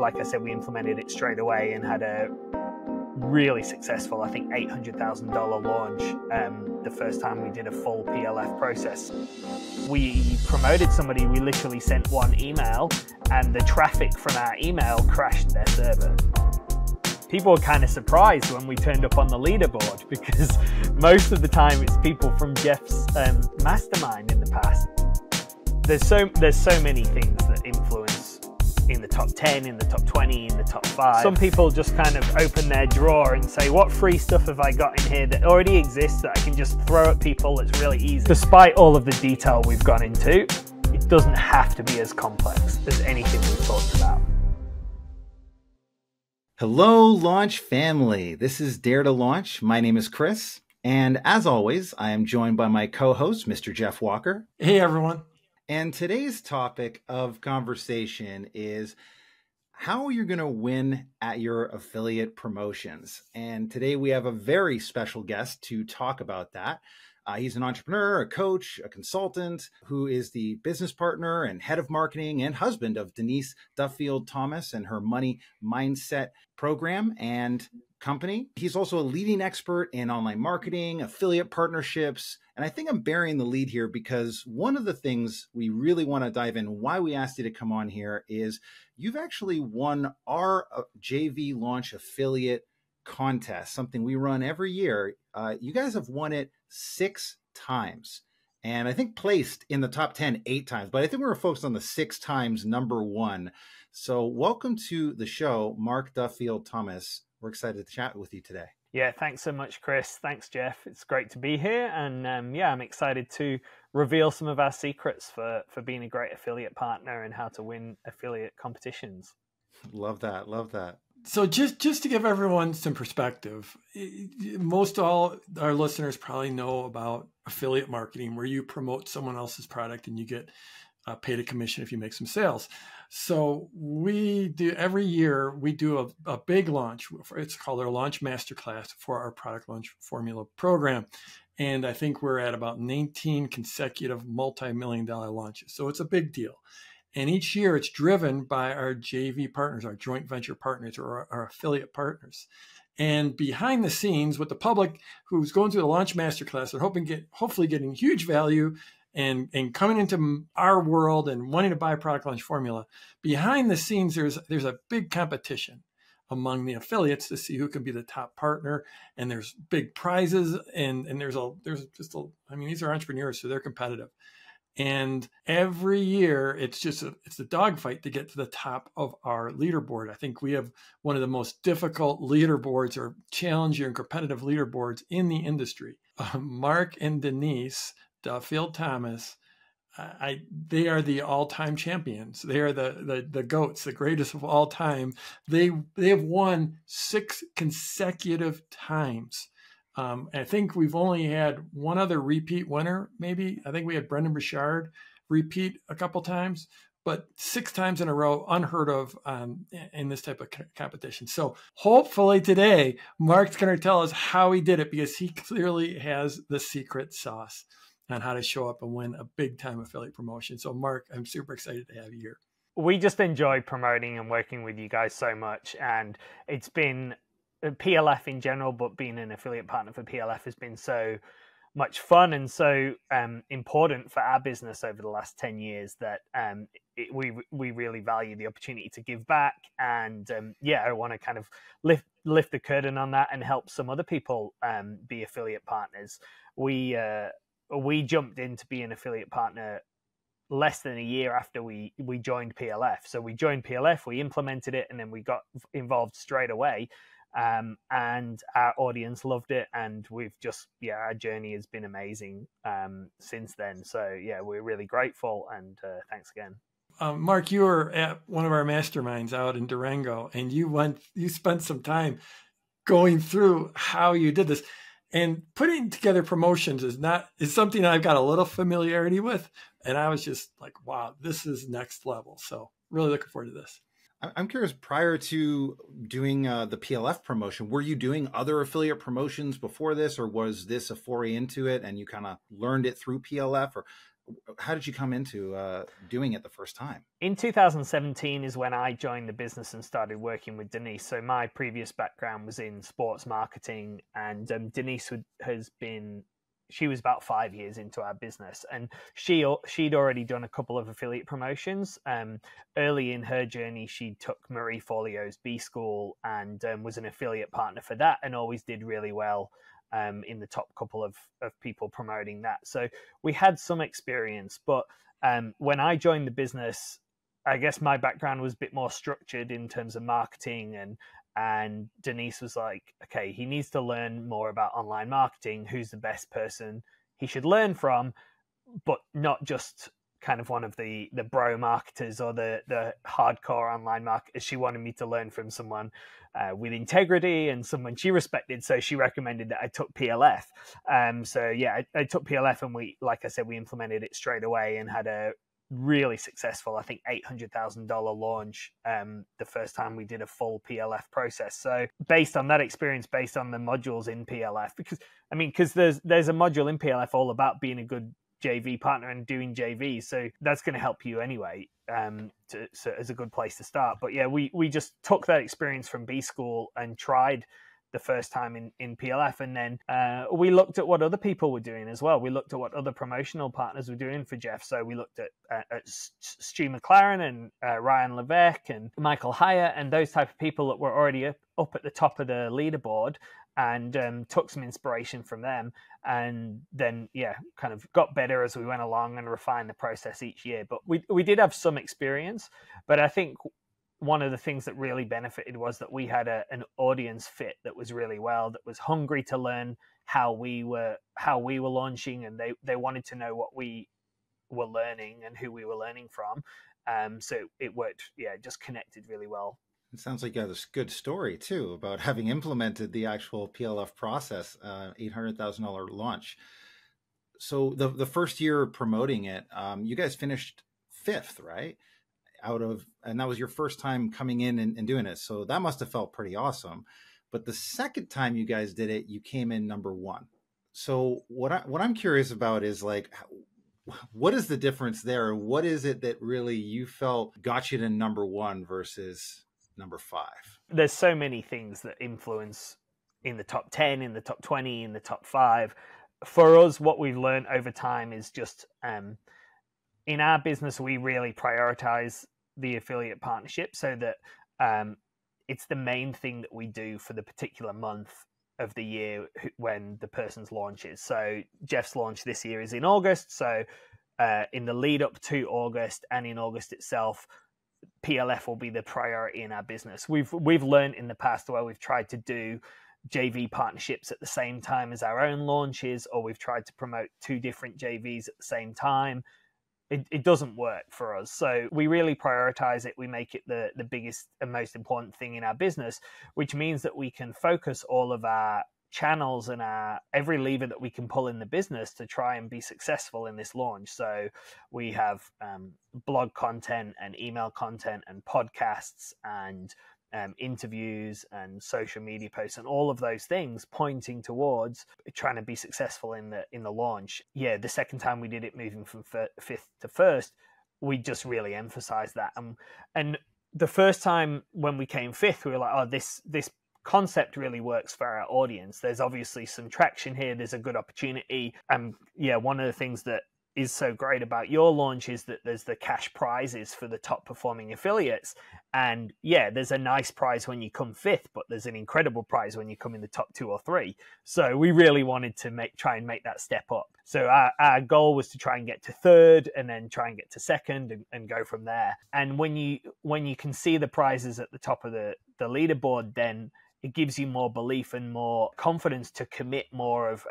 like I said, we implemented it straight away and had a really successful, I think, $800,000 launch the first time we did a full PLF process. We promoted somebody, we literally sent one email and the traffic from our email crashed their server. People were kind of surprised when we turned up on the leaderboard because most of the time it's people from Jeff's mastermind in the past. There's so many things that influence in the top 10, in the top 20, in the top 5. Some people just kind of open their drawer and say, what free stuff have I got in here that already exists that I can just throw at people that's really easy? Despite all of the detail we've gone into, it doesn't have to be as complex as anything we've talked about. Hello, Launch family. This is Dare to Launch. My name is Chris. And as always, I am joined by my co-host, Mr. Jeff Walker. Hey, everyone. And today's topic of conversation is how you're going to win at your affiliate promotions. And today we have a very special guest to talk about that. He's an entrepreneur, a coach, a consultant who is the business partner and head of marketing and husband of Denise Duffield-Thomas and her money mindset program and company. He's also a leading expert in online marketing, affiliate partnerships. And I think I'm burying the lead here because one of the things we really want to dive in, why we asked you to come on here, is you've actually won our JV Launch Affiliate contest, something we run every year. You guys have won it 6 times. And I think placed in the top 10 8 times, but I think we were focused on the 6 times number 1. So welcome to the show, Mark Duffield-Thomas. We're excited to chat with you today. Yeah, thanks so much, Chris. Thanks, Jeff. It's great to be here. And I'm excited to reveal some of our secrets for being a great affiliate partner and how to win affiliate competitions. Love that. Love that. So just to give everyone some perspective, most all our listeners probably know about affiliate marketing, where you promote someone else's product and you get paid a commission if you make some sales. So we do every year, we do a big launch. It's called our Launch Masterclass for our Product Launch Formula program. And I think we're at about 19 consecutive multi-million-dollar launches. So it's a big deal. And each year it's driven by our JV partners, our joint venture partners, or our affiliate partners. And behind the scenes, with the public who's going through the Launch Masterclass, they're hopefully getting huge value and coming into our world and wanting to buy a product launch formula. Behind the scenes, there's a big competition among the affiliates to see who can be the top partner. And there's big prizes and these are entrepreneurs, so they're competitive. And every year it's a dogfight to get to the top of our leaderboard. I think we have one of the most difficult leaderboards or challenging and competitive leaderboards in the industry. Mark and Denise Duffield-Thomas, they are the all-time champions. They are the GOATs, the greatest of all time. They have won 6 consecutive times. I think we've only had one other repeat winner, maybe. I think we had Brendan Burchard repeat a couple times, but 6 times in a row, unheard of in this type of competition. So hopefully today, Mark's going to tell us how he did it, because he clearly has the secret sauce on how to show up and win a big time affiliate promotion. So Mark, I'm super excited to have you here. We just enjoy promoting and working with you guys so much. And it's been PLF in general, but being an affiliate partner for PLF has been so much fun and so important for our business over the last 10 years that we really value the opportunity to give back. And I want to kind of lift the curtain on that and help some other people be affiliate partners. We jumped into being an affiliate partner less than a year after we joined PLF. So we joined PLF, we implemented it, and then we got involved straight away. And our audience loved it, and our journey has been amazing since then. So we're really grateful, and thanks again. Mark, you were at one of our masterminds out in Durango, and you spent some time going through how you did this. And putting together promotions is something I've got a little familiarity with, and I was just like, wow, this is next level. So really looking forward to this. I'm curious, prior to doing the PLF promotion, were you doing other affiliate promotions before this, or was this a foray into it and you kind of learned it through PLF? Or how did you come into doing it the first time? In 2017 is when I joined the business and started working with Denise. So my previous background was in sports marketing, and Denise she was about 5 years into our business, and she'd already done a couple of affiliate promotions. Early in her journey, she took Marie Forleo's B School and was an affiliate partner for that, and always did really well in the top couple of people promoting that. So we had some experience, but when I joined the business, I guess my background was a bit more structured in terms of marketing, and Denise was like, okay, he needs to learn more about online marketing. Who's the best person he should learn from, but not just kind of one of the bro marketers or the hardcore online marketers. She wanted me to learn from someone with integrity and someone she respected. So she recommended that I took PLF. So yeah, I took PLF, and like I said, we implemented it straight away and had a really successful, I think, $800,000 launch the first time we did a full PLF process. So based on that experience, based on the modules in PLF, because there's a module in PLF all about being a good JV partner and doing JV, so that's going to help you anyway, so as a good place to start. But yeah, we just took that experience from B School and tried the first time in PLF, and then we looked at what other people were doing as well. We looked at what other promotional partners were doing for Jeff. So we looked at Stu McLaren and Ryan Levesque and Michael Hyatt and those type of people that were already up at the top of the leaderboard, and took some inspiration from them, and then kind of got better as we went along and refined the process each year. But we did have some experience, but I think one of the things that really benefited was that we had an audience fit that was really well, that was hungry to learn how we were launching, and they wanted to know what we were learning and who we were learning from. So it worked. Yeah, it just connected really well. It sounds like you have this good story too about having implemented the actual PLF process, $800,000 launch. So the first year promoting it, you guys finished 5th, right? And that was your first time coming in and doing it. So that must have felt pretty awesome. But the second time you guys did it, you came in number 1. So what I'm curious about is, like, what is the difference there? What is it that really you felt got you to number 1 versus number 5? There's so many things that influence in the top 10, in the top 20, in the top 5. For us, what we've learned over time is just in our business, we really prioritize the affiliate partnership, so that it's the main thing that we do for the particular month of the year when the person's launch is. So Jeff's launch this year is in August. So in the lead up to August and in August itself, PLF will be the priority in our business. We've learned in the past where we've tried to do JV partnerships at the same time as our own launches, or we've tried to promote 2 different JVs at the same time. It doesn't work for us. So we really prioritize it. We make it the biggest and most important thing in our business, which means that we can focus all of our channels and every lever that we can pull in the business to try and be successful in this launch. So we have blog content and email content and podcasts and interviews and social media posts and all of those things pointing towards trying to be successful in the launch. Yeah, the second time we did it, moving from 5th to 1st, we just really emphasized that. And the first time when we came 5th, we were like, oh, this concept really works for our audience. There's obviously some traction here. There's a good opportunity. One of the things that is so great about your launch is that there's the cash prizes for the top performing affiliates. And yeah, there's a nice prize when you come 5th, but there's an incredible prize when you come in the top 2 or 3. So we really wanted to try and make that step up. So our goal was to try and get to 3rd and then try and get to 2nd and go from there. And when you can see the prizes at the top of the leaderboard, then it gives you more belief and more confidence to commit more of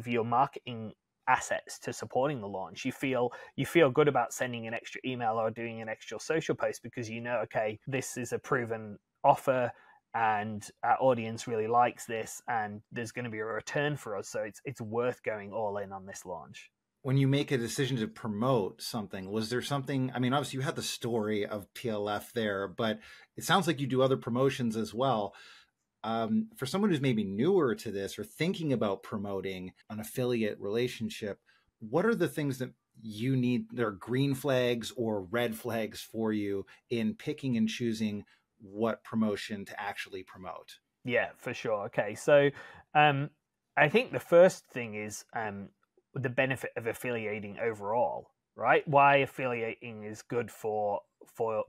your marketing assets to supporting the launch. You feel good about sending an extra email or doing an extra social post because you know, okay, this is a proven offer and our audience really likes this and there's going to be a return for us. So it's worth going all in on this launch. When you make a decision to promote something, was there something, obviously you had the story of PLF there, but it sounds like you do other promotions as well. For someone who's maybe newer to this or thinking about promoting an affiliate relationship, what are the things that there are green flags or red flags for you in picking and choosing what promotion to actually promote? Yeah, for sure. Okay, so I think the first thing is the benefit of affiliating overall, right? Why affiliating is good for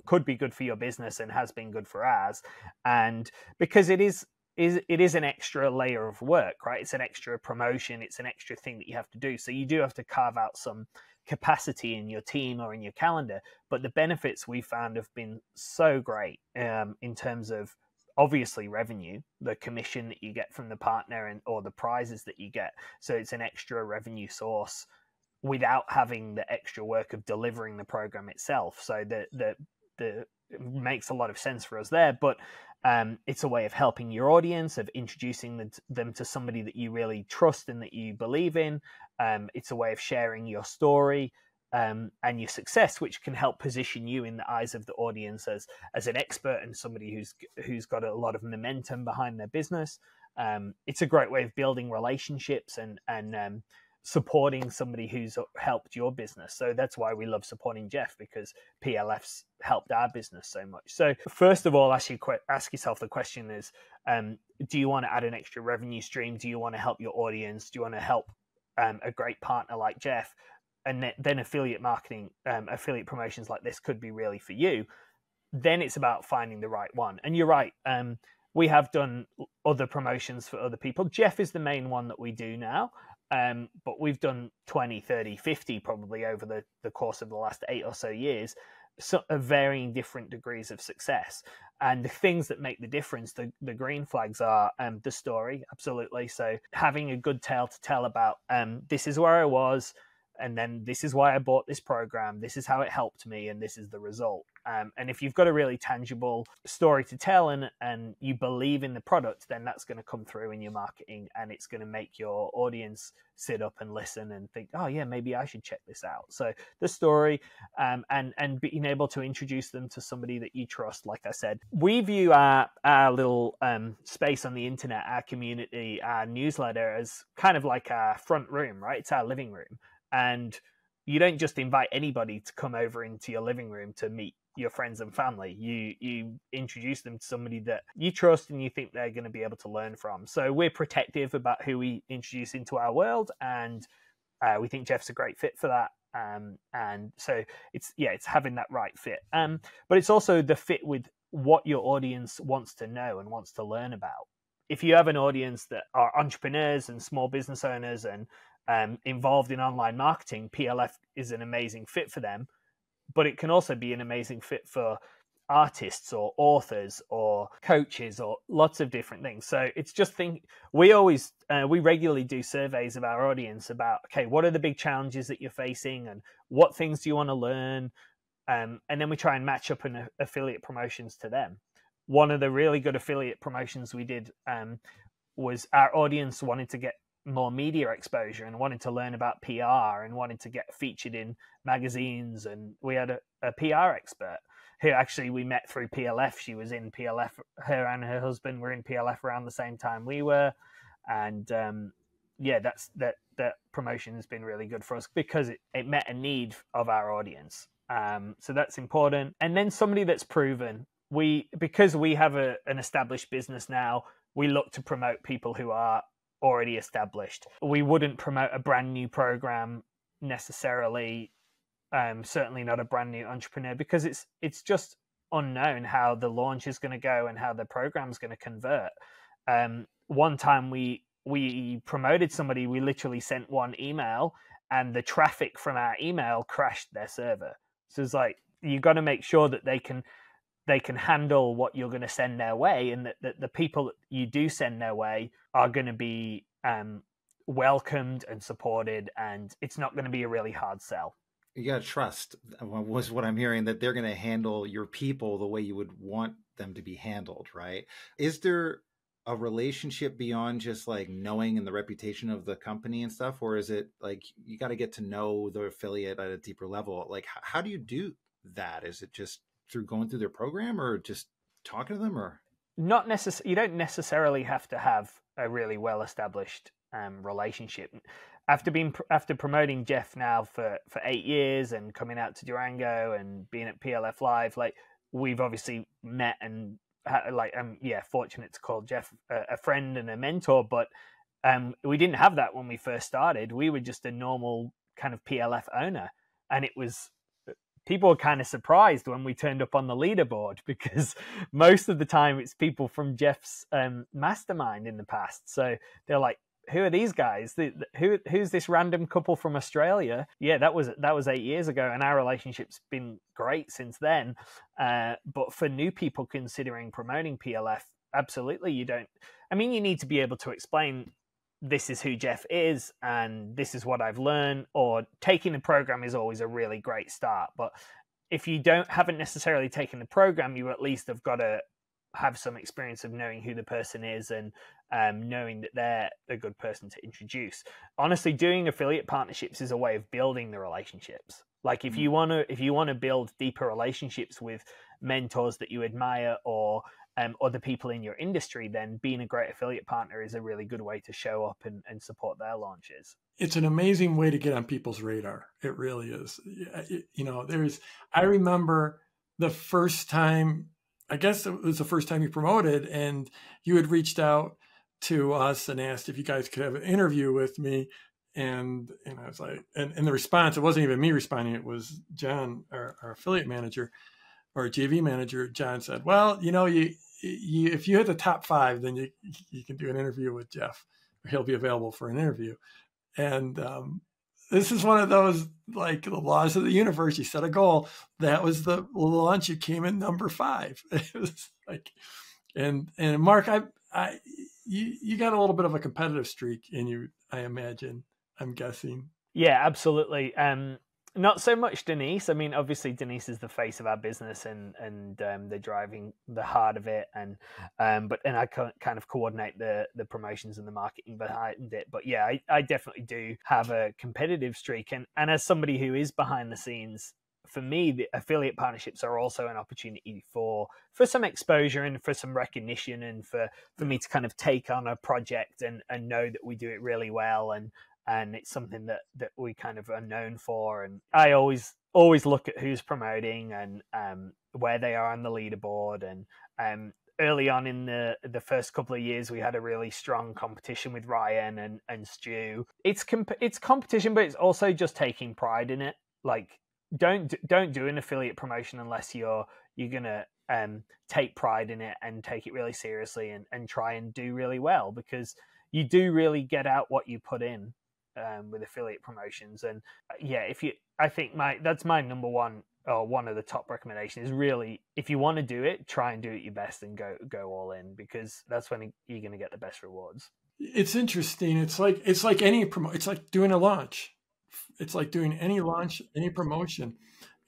could be good for your business and has been good for ours, and because it is an extra layer of work, right? It's an extra promotion, it's an extra thing that you have to do. So you do have to carve out some capacity in your team or in your calendar. But the benefits we found have been so great in terms of obviously revenue, the commission that you get from the partner and or the prizes that you get. So it's an extra revenue source without having the extra work of delivering the program itself. So the it makes a lot of sense for us there, but it's a way of helping your audience, of introducing them to somebody that you really trust and that you believe in. It's a way of sharing your story and your success, which can help position you in the eyes of the audience as an expert and somebody who's got a lot of momentum behind their business. It's a great way of building relationships and supporting somebody who's helped your business. So that's why we love supporting Jeff, because PLF's helped our business so much. So first of all, ask yourself the question is, do you want to add an extra revenue stream? Do you want to help your audience? Do you want to help a great partner like Jeff? And then affiliate marketing, affiliate promotions like this could be really for you. Then it's about finding the right one. And you're right. We have done other promotions for other people. Jeff is the main one that we do now. But we've done 20, 30, 50 probably over the course of the last 8 or so years, so of varying different degrees of success. And the things that make the difference, the green flags are the story, absolutely. So having a good tale to tell about this is where I was, and then this is why I bought this program, this is how it helped me, and this is the result. And if you've got a really tangible story to tell and you believe in the product, then that's going to come through in your marketing, and it's going to make your audience sit up and listen and think, oh yeah, maybe I should check this out. So the story and being able to introduce them to somebody that you trust. Like I said, we view our little space on the internet, our community, our newsletter as kind of like our front room, right? It's our living room. And you don't just invite anybody to come over into your living room to meet your friends and family. You introduce them to somebody that you trust and you think they're going to be able to learn from. So we're protective about who we introduce into our world, and we think Jeff's a great fit for that. And so it's having that right fit. But it's also the fit with what your audience wants to know and wants to learn about. If you have an audience that are entrepreneurs and small business owners and involved in online marketing, PLF is an amazing fit for them, but it can also be an amazing fit for artists or authors or coaches or lots of different things. So it's just we regularly do surveys of our audience about, okay, what are the big challenges that you're facing and what things do you want to learn? And then we try and match up an affiliate promotions to them. One of the really good affiliate promotions we did was our audience wanted to get more media exposure and wanted to learn about PR and wanted to get featured in magazines. And we had a PR expert who actually we met through PLF. She was in PLF, her and her husband were in PLF around the same time we were. And that promotion has been really good for us because it met a need of our audience. So that's important. And then somebody that's proven. Because we have an established business now, we look to promote people who are already established. We wouldn't promote a brand new program necessarily, certainly not a brand new entrepreneur, because it's just unknown how the launch is going to go and how the program is going to convert. One time we promoted somebody, we literally sent one email and the traffic from our email crashed their server. So it's like, you got to make sure that they can handle what you're going to send their way, and that the people that you do send their way are going to be welcomed and supported, and it's not going to be a really hard sell. You got to trust, was what I'm hearing, that they're going to handle your people the way you would want them to be handled, right? Is there a relationship beyond just like knowing and the reputation of the company and stuff, or is it like you got to get to know the affiliate at a deeper level? Like, how do you do that? Is it just through going through their program or just talking to them? Or not necessarily? You don't necessarily have to have a really well-established relationship. after promoting Jeff now for 8 years and coming out to Durango and being at PLF Live, like we've obviously met and fortunate to call Jeff a friend and a mentor, but we didn't have that when we first started. We were just a normal kind of PLF owner, and it was, people were kind of surprised when we turned up on the leaderboard, because most of the time it's people from Jeff's mastermind in the past. So they're like, who are these guys? Who's this random couple from Australia? Yeah, that was 8 years ago, and our relationship's been great since then. But for new people considering promoting PLF, absolutely, you need to be able to explain, this is who Jeff is and this is what I've learned, or taking the program is always a really great start. But if you haven't necessarily taken the program, you at least have got to have some experience of knowing who the person is and knowing that they're a good person to introduce. Honestly, doing affiliate partnerships is a way of building the relationships. Like if you want to build deeper relationships with mentors that you admire or other people in your industry, then being a great affiliate partner is a really good way to show up and support their launches. It's an amazing way to get on people's radar. It really is. I remember the first time, I guess it was the first time you promoted, and you had reached out to us and asked if you guys could have an interview with me. And I was like, and the response, it wasn't even me responding. It was John, our affiliate manager or JV manager. John said, well, if you hit the top 5, then you can do an interview with Jeff, or he'll be available for an interview. And this is one of those, like, the laws of the universe. You set a goal. That was the launch. You came in number 5. It was like, and Mark, you got a little bit of a competitive streak in you, I imagine. I'm guessing. Yeah, absolutely. Not so much Denise. I mean, obviously Denise is the face of our business and they're driving the heart of it. And I kind of coordinate the promotions and the marketing behind it. But yeah, I definitely do have a competitive streak. And as somebody who is behind the scenes, for me, the affiliate partnerships are also an opportunity for some exposure and for some recognition, and for me to kind of take on a project and know that we do it really well. And it's something that we kind of are known for. And I always look at who's promoting and where they are on the leaderboard. And early on in the first couple of years, we had a really strong competition with Ryan and Stu. It's competition, but it's also just taking pride in it. Like, don't do an affiliate promotion unless you're gonna take pride in it and take it really seriously and try and do really well, because you do really get out what you put in. With affiliate promotions. And I think that's my number one, or one of the top recommendations, is really, if you want to do it, try and do it your best and go all in, because that's when you're going to get the best rewards. It's interesting. It's like it's like doing a launch. It's like doing any launch, any promotion.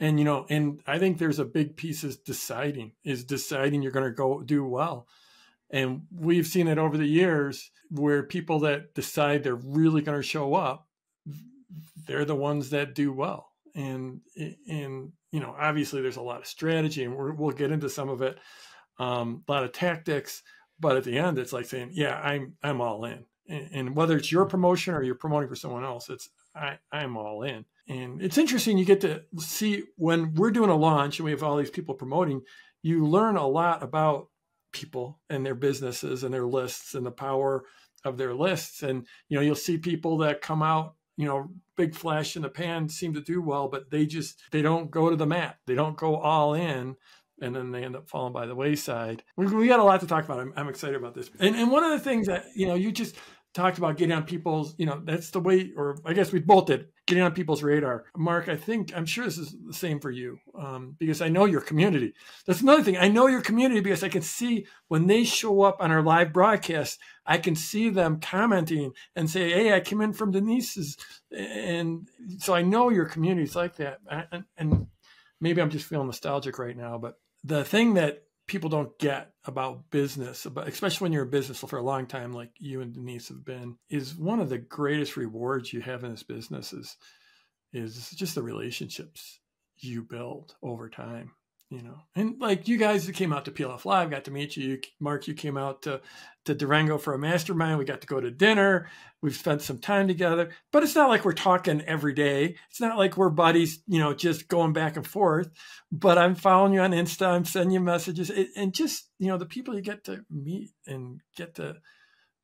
And, and I think there's a big piece is deciding you're going to go do well. And we've seen it over the years where people that decide they're really going to show up, they're the ones that do well. And obviously there's a lot of strategy, and we'll get into some of it, a lot of tactics, but at the end it's like saying, yeah, I'm all in. And whether it's your promotion or you're promoting for someone else, I'm all in. And it's interesting. You get to see, when we're doing a launch and we have all these people promoting, you learn a lot about people and their businesses and their lists and the power of their lists. And, you'll see people that come out, big flash in the pan, seem to do well, but they don't go to the mat. They don't go all in. And then they end up falling by the wayside. We got a lot to talk about. I'm excited about this. And one of the things that, you just talked about, getting on people's, that's the way, or I guess we both did, getting on people's radar. Mark, I'm sure this is the same for you, because I know your community. That's another thing. I know your community because I can see when they show up on our live broadcast, I can see them commenting and say, hey, I came in from Denise's. And so I know your community is like that. And maybe I'm just feeling nostalgic right now, but the thing that people don't get about business, especially when you're in business for a long time, like you and Denise have been, is one of the greatest rewards you have in this business is just the relationships you build over time. you know, and like you guys who came out to PLF Live, got to meet you. Mark, you came out to Durango for a mastermind. We got to go to dinner. We've spent some time together, but it's not like we're talking every day. It's not like we're buddies, you know, just going back and forth, but I'm following you on Insta. I'm sending you messages, and just, you know, the people you get to meet and get to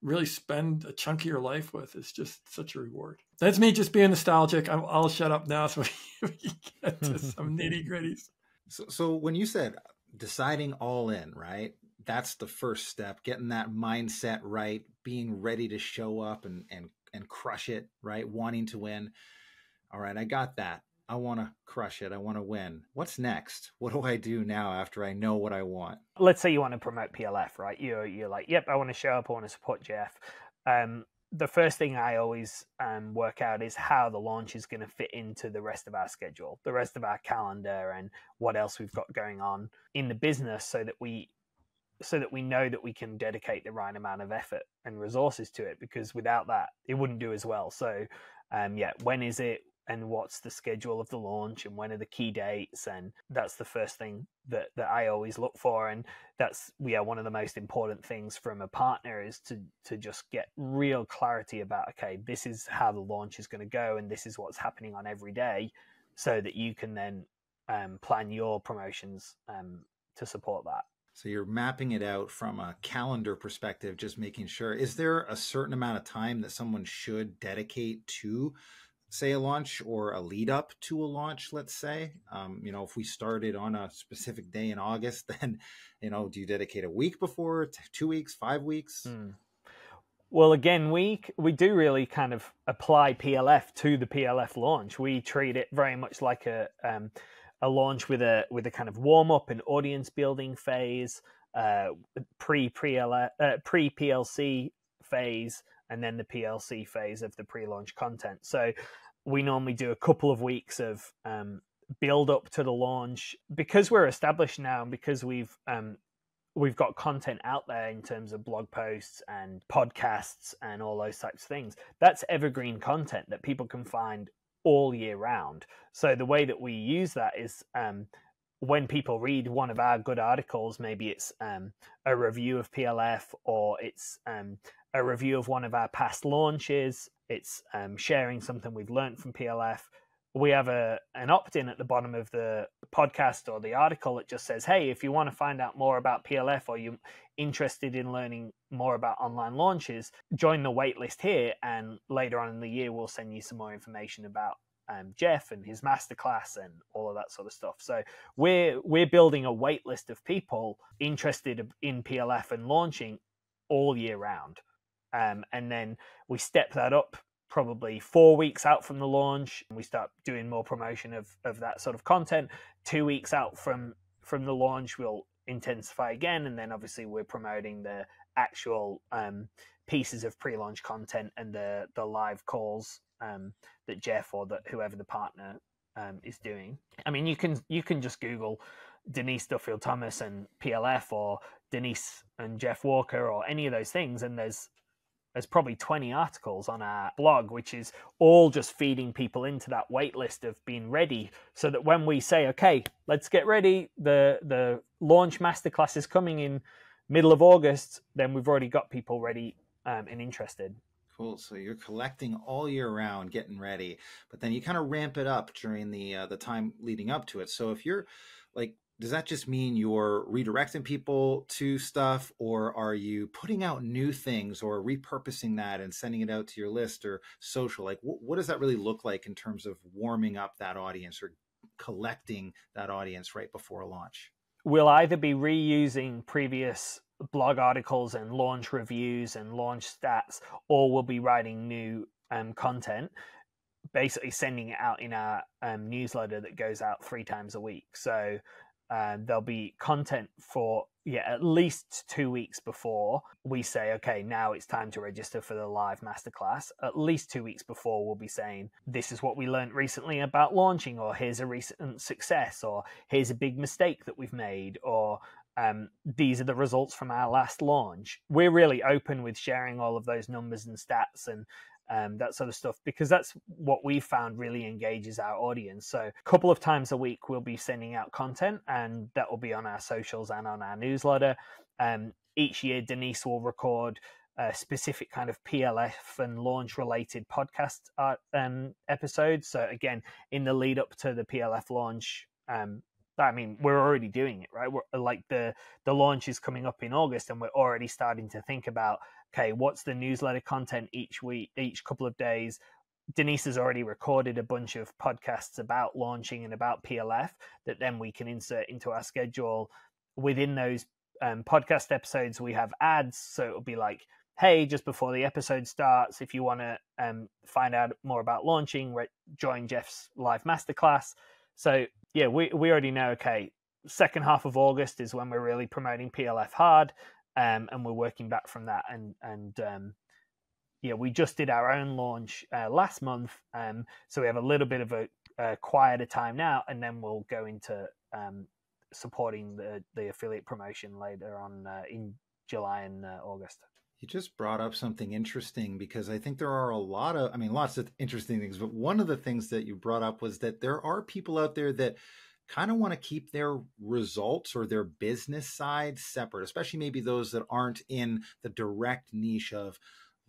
really spend a chunk of your life with is just such a reward. That's me just being nostalgic. I'll shut up now so we can get to some nitty gritties. So when you said deciding all in, right? That's the first step, getting that mindset right, being ready to show up and crush it, right? Wanting to win. All right, I got that. I want to crush it. I want to win. What's next? What do I do now after I know what I want? Let's say you want to promote PLF, right? You're like, yep, I want to show up. I want to support Jeff. The first thing I always work out is how the launch is going to fit into the rest of our schedule, the rest of our calendar, and what else we've got going on in the business, so that we know that we can dedicate the right amount of effort and resources to it, because without that, it wouldn't do as well. So, when is it? And what's the schedule of the launch, and when are the key dates? And that's the first thing that I always look for. And that's one of the most important things from a partner, is to just get real clarity about, okay, this is how the launch is going to go, and this is what's happening on every day, so that you can then plan your promotions to support that. So you're mapping it out from a calendar perspective, just making sure. Is there a certain amount of time that someone should dedicate to, say, a launch or a lead up to a launch, let's say? If we started on a specific day in August, then, do you dedicate a week before, 2 weeks, 5 weeks? Well, again, we do really kind of apply PLF to the PLF launch. We treat it very much like a launch with a kind of warm up and audience building phase, pre-PLC phase, and then the PLC phase of the pre-launch content. So we normally do a couple of weeks of build up to the launch, because we're established now, and because we've got content out there in terms of blog posts and podcasts and all those types of things. That's evergreen content that people can find all year round. So the way that we use that is when people read one of our good articles, maybe it's a review of PLF, or it's a review of one of our past launches, it's sharing something we've learned from PLF. We have an opt-in at the bottom of the podcast or the article that just says, hey, if you want to find out more about PLF, or you're interested in learning more about online launches, join the waitlist here, and later on in the year we'll send you some more information about Jeff and his masterclass and all of that sort of stuff. So we're building a waitlist of people interested in PLF and launching all year round. And then we step that up probably 4 weeks out from the launch, and we start doing more promotion of that sort of content. 2 weeks out from the launch, we'll intensify again, and then obviously we're promoting the actual pieces of pre-launch content and the live calls that Jeff or that whoever the partner is doing. I mean, you can just Google Denise Duffield-Thomas and PLF, or Denise and Jeff Walker, or any of those things, and there's probably 20 articles on our blog, which is all just feeding people into that wait list of being ready, so that when we say, okay, let's get ready, the launch masterclass is coming in middle of August, then we've already got people ready and interested. Cool. So you're collecting all year round, getting ready, but then you kind of ramp it up during the time leading up to it. So if you're like, does that just mean you're redirecting people to stuff, or are you putting out new things or repurposing that and sending it out to your list or social? Like, what does that really look like in terms of warming up that audience or collecting that audience right before a launch? We'll either be reusing previous blog articles and launch reviews and launch stats, or we'll be writing new content, basically sending it out in our newsletter that goes out 3 times a week. So there'll be content for at least 2 weeks before we say, okay, now it's time to register for the live masterclass. At least 2 weeks before, we'll be saying, this is what we learned recently about launching, or here's a recent success, or here's a big mistake that we've made, or these are the results from our last launch. We're really open with sharing all of those numbers and stats, and that sort of stuff, because that's what we found really engages our audience. So a couple of times a week, we'll be sending out content, and that will be on our socials and on our newsletter. Each year, Denise will record a specific kind of PLF and launch related podcast episodes. So again, in the lead up to the PLF launch, I mean, we're already doing it, right? We're like the launch is coming up in August, and we're already starting to think about, okay, what's the newsletter content each week, each couple of days. Denise has already recorded a bunch of podcasts about launching and about PLF that then we can insert into our schedule. Within those podcast episodes, we have ads. So it'll be like, hey, just before the episode starts, if you want to find out more about launching, join Jeff's live masterclass. So yeah, we already know, okay, second half of August is when we're really promoting PLF hard, and we're working back from that. And yeah, we just did our own launch last month, so we have a little bit of a quieter time now, and then we'll go into supporting the affiliate promotion later on in July and August. You just brought up something interesting, because I think there are lots of interesting things, but one of the things that you brought up was that there are people out there that kind of want to keep their results or their business side separate, especially maybe those that aren't in the direct niche of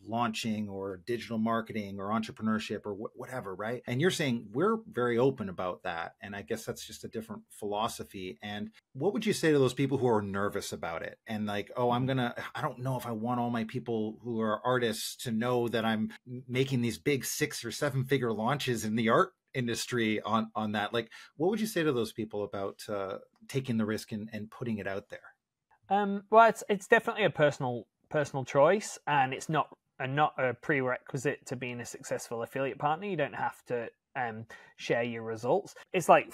launching or digital marketing or entrepreneurship or whatever, right? And you're saying we're very open about that. And I guess that's just a different philosophy. And what would you say to those people who are nervous about it? And like, oh, I don't know if I want all my people who are artists to know that I'm making these big 6 or 7 figure launches in the art industry on that. Like, what would you say to those people about taking the risk and putting it out there? Well, it's definitely a personal choice, and it's not a prerequisite to being a successful affiliate partner. You don't have to share your results. It's like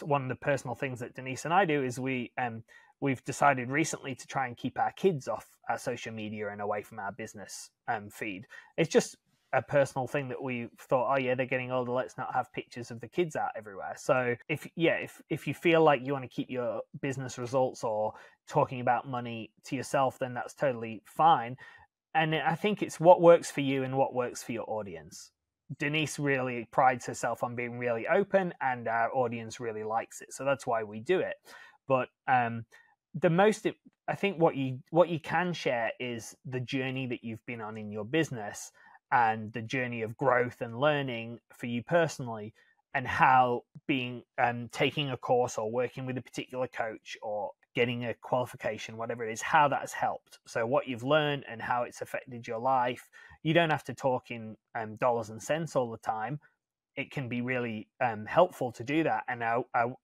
one of the personal things that Denise and I do is we've decided recently to try and keep our kids off our social media and away from our business feed. It's just a personal thing that we thought, oh yeah, they're getting older, let's not have pictures of the kids out everywhere. So if you feel like you want to keep your business results or talking about money to yourself, then that's totally fine. And I think it's what works for you and what works for your audience. Denise really prides herself on being really open, and our audience really likes it. So that's why we do it. But I think what you can share is the journey that you've been on in your business, and the journey of growth and learning for you personally, and how taking a course or working with a particular coach or getting a qualification, whatever it is, how that has helped. So what you've learned and how it's affected your life. You don't have to talk in dollars and cents all the time. It can be really helpful to do that. And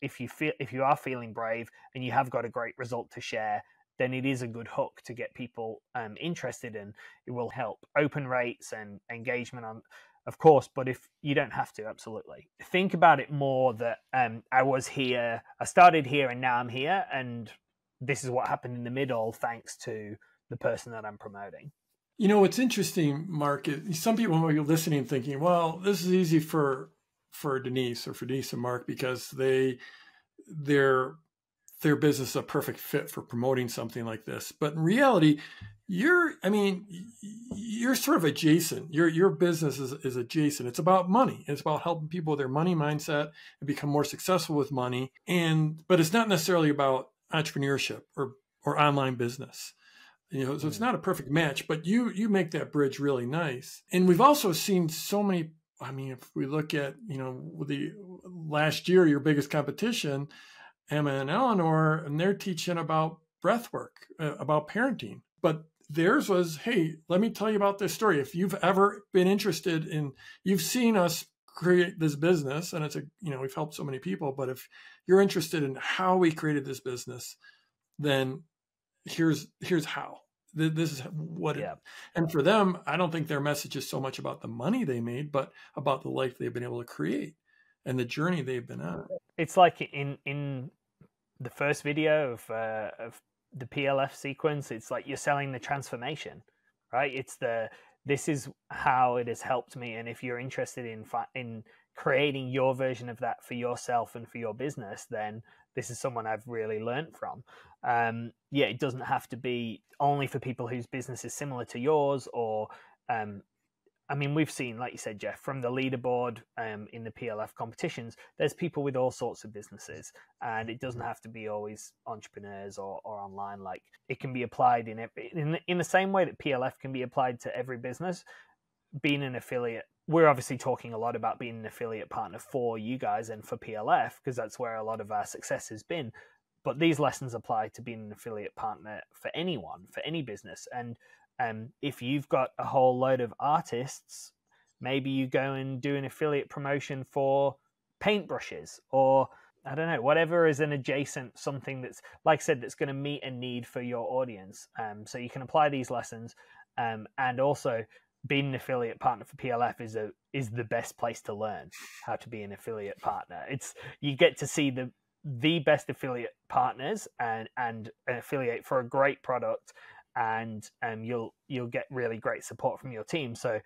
if you are feeling brave and you have got a great result to share, then it is a good hook to get people interested in. It will help open rates and engagement on, of course, but if you don't have to, absolutely. Think about it more that I started here and now I'm here, and this is what happened in the middle thanks to the person that I'm promoting. You know, what's interesting, Mark, is some people might be listening thinking, well, this is easy for Denise or for Denise and Mark because their business is a perfect fit for promoting something like this. But in reality, you're sort of adjacent. Your business is adjacent. It's about money. It's about helping people with their money mindset and become more successful with money. But it's not necessarily about entrepreneurship or online business. So it's not a perfect match, but you make that bridge really nice. And we've also seen so many. I mean, if we look at the last year, your biggest competition, Emma and Eleanor, and they're teaching about breath work, about parenting. But theirs was, hey, let me tell you about this story. If you've ever been interested you've seen us create this business, and we've helped so many people, but if you're interested in how we created this business, then here's how. This is what it, and for them, I don't think their message is so much about the money they made, but about the life they've been able to create and the journey they've been on. It's like in the first video of the PLF sequence, it's like you're selling the transformation, right? This is how it has helped me, and if you're interested in creating your version of that for yourself and for your business, then this is someone I've really learned from. It doesn't have to be only for people whose business is similar to yours, or I mean, we've seen, like you said, Jeff, from the leaderboard in the PLF competitions, there's people with all sorts of businesses, and it doesn't have to be always entrepreneurs or online. Like, it can be applied in the same way that PLF can be applied to every business. Being an affiliate, we're obviously talking a lot about being an affiliate partner for you guys and for PLF, because that's where a lot of our success has been. But these lessons apply to being an affiliate partner for anyone, for any business. And if you've got a whole load of artists, maybe you go and do an affiliate promotion for paintbrushes, or I don't know, whatever is an adjacent something that's, like I said, that's going to meet a need for your audience. So you can apply these lessons, and also being an affiliate partner for PLF is the best place to learn how to be an affiliate partner. You get to see the best affiliate partners and affiliate for a great product, and you'll get really great support from your team. So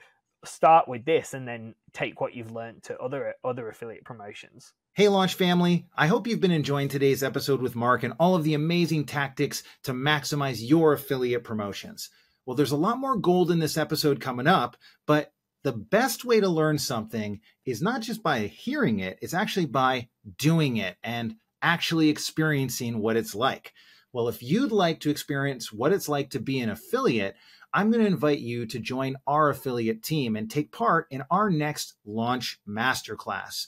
start with this and then take what you've learned to other affiliate promotions. Hey, Launch family. I hope you've been enjoying today's episode with Mark and all of the amazing tactics to maximize your affiliate promotions. Well, there's a lot more gold in this episode coming up, but the best way to learn something is not just by hearing it, it's actually by doing it and actually experiencing what it's like. Well, if you'd like to experience what it's like to be an affiliate, I'm going to invite you to join our affiliate team and take part in our next Launch Masterclass.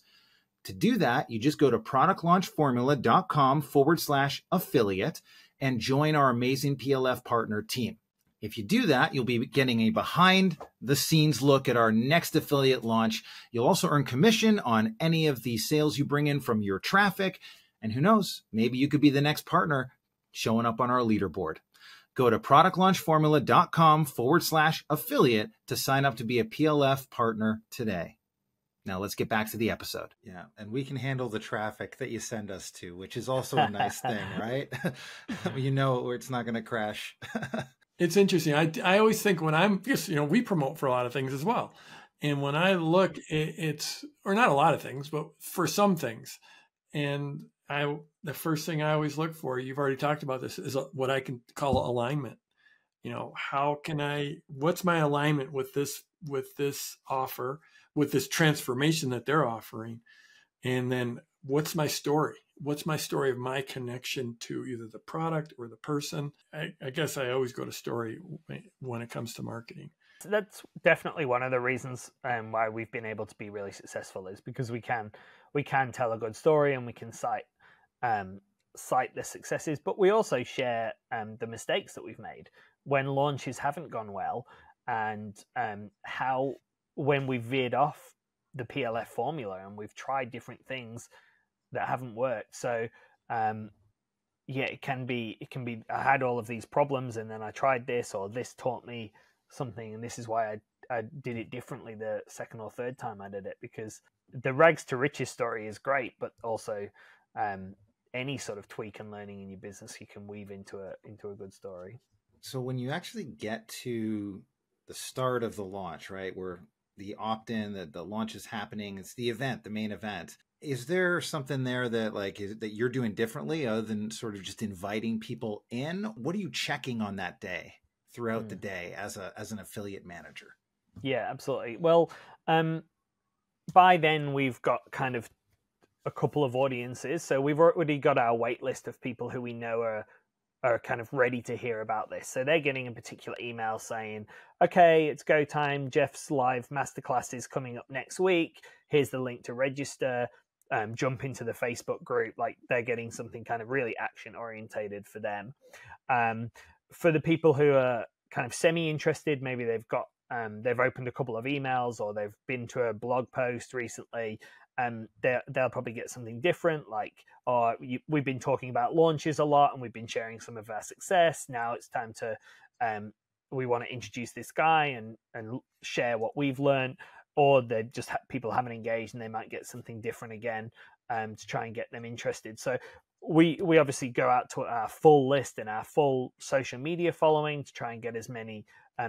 To do that, you just go to productlaunchformula.com/affiliate and join our amazing PLF partner team. If you do that, you'll be getting a behind-the-scenes look at our next affiliate launch. You'll also earn commission on any of the sales you bring in from your traffic. And who knows, maybe you could be the next partner showing up on our leaderboard. Go to productlaunchformula.com/affiliate to sign up to be a PLF partner today. Now let's get back to the episode. Yeah, and we can handle the traffic that you send us to, which is also a nice thing, right? You know where it's not going to crash. It's interesting. I always think when I'm just, we promote for a lot of things as well. And when I look, it's, or not a lot of things, but for some things. And the first thing I always look for, you've already talked about this, is what I can call alignment. What's my alignment with this offer, with this transformation that they're offering? And then what's my story? What's my story of my connection to either the product or the person? I guess I always go to story when it comes to marketing. That's definitely one of the reasons why we've been able to be really successful, is because we can tell a good story and we can cite the successes, but we also share the mistakes that we've made when launches haven't gone well, and how when we veered off the PLF formula and we've tried different things that haven't worked. So it can be I had all of these problems and then I tried this, or this taught me something, and this is why I did it differently the second or third time I did it. Because the rags to riches story is great, but also any sort of tweak and learning in your business you can weave into a good story. So when you actually get to the start of the launch, right, where the opt-in, the launch is happening, it's the event, the main event, is there something there that that you're doing differently other than sort of just inviting people in? What are you checking on that day throughout the day as an affiliate manager? Yeah, absolutely. Well, by then we've got kind of a couple of audiences. So we've already got our wait list of people who we know are kind of ready to hear about this. So they're getting a particular email saying, okay, it's go time. Jeff's live masterclass is coming up next week. Here's the link to register. Jump into the Facebook group. Like, they're getting something kind of really action orientated for them. For the people who are kind of semi-interested, maybe they've opened a couple of emails, or they've been to a blog post recently, they'll probably get something different, like, we've been talking about launches a lot and we've been sharing some of our success. Now it's time to, we want to introduce this guy and share what we've learned. Or they're just people haven't engaged and they might get something different again to try and get them interested. So we obviously go out to our full list and our full social media following to try and get as many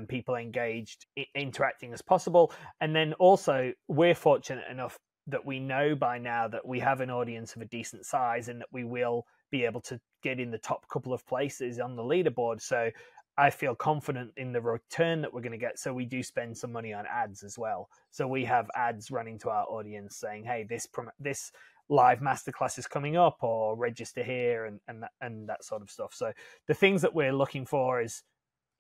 people engaged, interacting as possible. And then also, we're fortunate enough that we know by now that we have an audience of a decent size and that we will be able to get in the top couple of places on the leaderboard. So I feel confident in the return that we're going to get. So we do spend some money on ads as well. So we have ads running to our audience saying, hey, this live masterclass is coming up, or register here, and that sort of stuff. So the things that we're looking for is,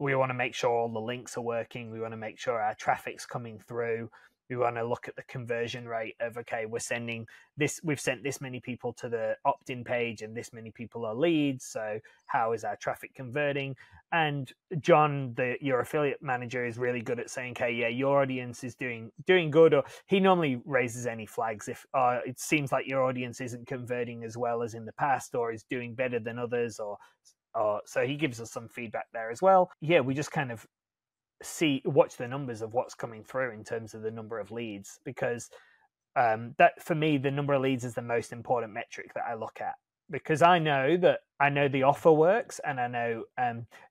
we want to make sure all the links are working. We want to make sure our traffic's coming through. We want to look at the conversion rate of, okay, we've sent this many people to the opt-in page and this many people are leads. So how is our traffic converting? And John, your affiliate manager, is really good at saying, okay, yeah, your audience is doing good. Or he normally raises any flags if it seems like your audience isn't converting as well as in the past, or is doing better than others, or so he gives us some feedback there as well. Yeah, we just kind of watch the numbers of what's coming through in terms of the number of leads, because that, for me, the number of leads is the most important metric that I look at, because I know the offer works, and I know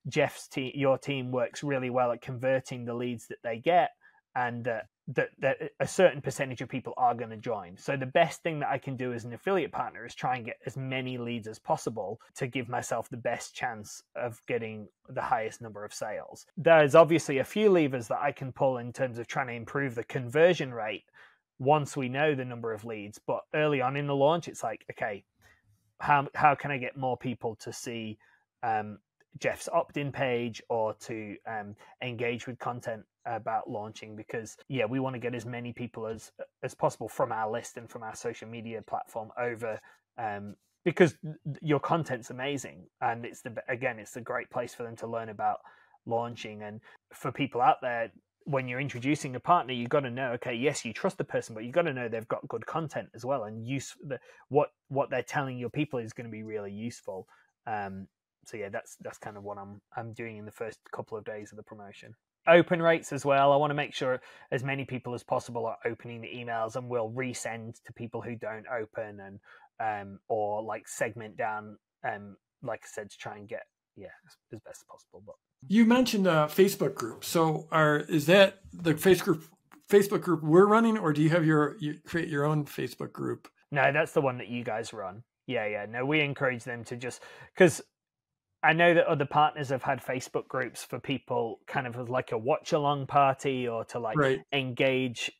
Jeff's team, your team, works really well at converting the leads that they get, and that a certain percentage of people are going to join. So the best thing that I can do as an affiliate partner is try and get as many leads as possible to give myself the best chance of getting the highest number of sales. There's obviously a few levers that I can pull in terms of trying to improve the conversion rate once we know the number of leads. But early on in the launch, it's like, okay, how can I get more people to see Jeff's opt-in page, or to engage with content about launching? Because we want to get as many people as possible from our list and from our social media platform over, because your content's amazing, and it's a great place for them to learn about launching. And for people out there, when you're introducing a partner, you've got to know, okay, yes, you trust the person, but you've got to know they've got good content as well, and what they're telling your people is going to be really useful. So yeah, that's kind of what I'm doing in the first couple of days of the promotion. Open rates as well. I want to make sure as many people as possible are opening the emails, and we'll resend to people who don't open, and or like segment down, like I said, to try and get as best as possible. But you mentioned a Facebook group. So is that the Facebook group we're running, or do you have you create your own Facebook group? No, that's the one that you guys run. Yeah. No, we encourage them to, just because I know that other partners have had Facebook groups for people kind of as like a watch along party, or to engage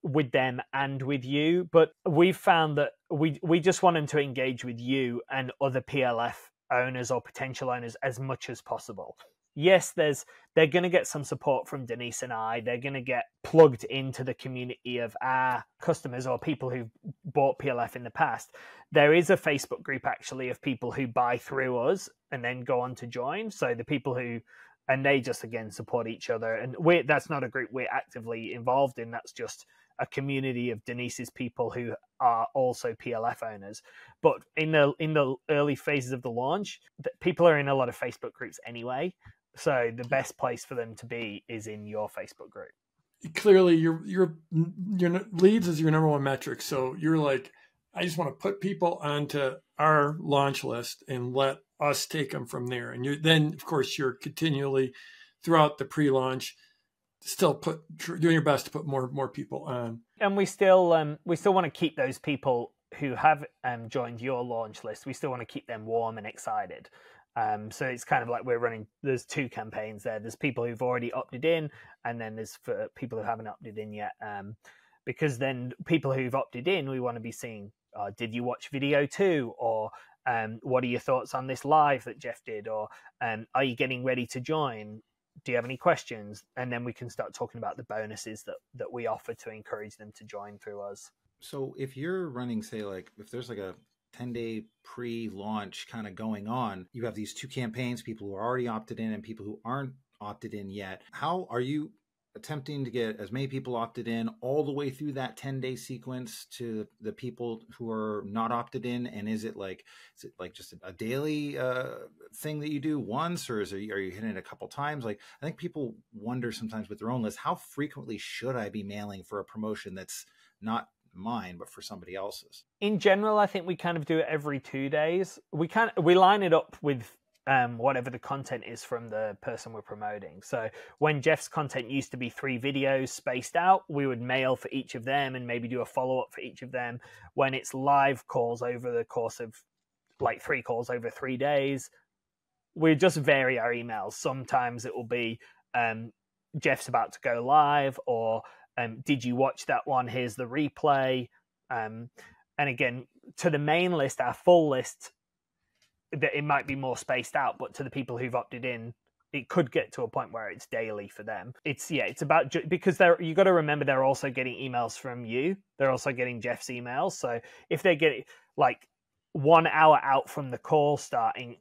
with them and with you. But we've found that we just want them to engage with you and other PLF owners or potential owners as much as possible. Yes, they're going to get some support from Denise and I. They're going to get plugged into the community of our customers or people who've bought PLF in the past. There is a Facebook group actually of people who buy through us and then go on to join. So the people and they just, again, support each other. And that's not a group we're actively involved in. That's just a community of Denise's people who are also PLF owners. But in the early phases of the launch, people are in a lot of Facebook groups anyway. So the best place for them to be is in your Facebook group. Clearly, your leads is your number one metric. So you're like, I just want to put people onto our launch list and let us take them from there. And then, of course, you're continually throughout the pre-launch still doing your best to put more people on. And we still want to keep those people who have joined your launch list. We still want to keep them warm and excited. So it's kind of like there's two campaigns there. There's people who've already opted in, and then there's for people who haven't opted in yet. Because then people who've opted in, we want to be seeing, did you watch video 2? Or what are your thoughts on this live that Jeff did? Or are you getting ready to join? Do you have any questions? And then we can start talking about the bonuses that we offer to encourage them to join through us. So if you're running, say, like if there's like a 10-day pre-launch kind of going on, you have these two campaigns, people who are already opted in and people who aren't opted in yet. How are you attempting to get as many people opted in all the way through that 10-day sequence to the people who are not opted in? And is it like just a daily thing that you do once, or are you hitting it a couple times? Like, I think people wonder sometimes with their own list, how frequently should I be mailing for a promotion that's not mine but for somebody else's? In general, I think we kind of do it every 2 days. We line it up with whatever the content is from the person we're promoting. So when Jeff's content used to be 3 videos spaced out, we would mail for each of them and maybe do a follow-up for each of them. When it's live calls over the course of like 3 calls over 3 days, we just vary our emails. Sometimes it will be Jeff's about to go live, or did you watch that one? Here's the replay. And again, to the main list, our full list, that it might be more spaced out, but to the people who've opted in, it could get to a point where it's daily for them. It's about, because you got to remember, they're also getting emails from you. They're also getting Jeff's emails. So if they get like 1 hour out from the call starting,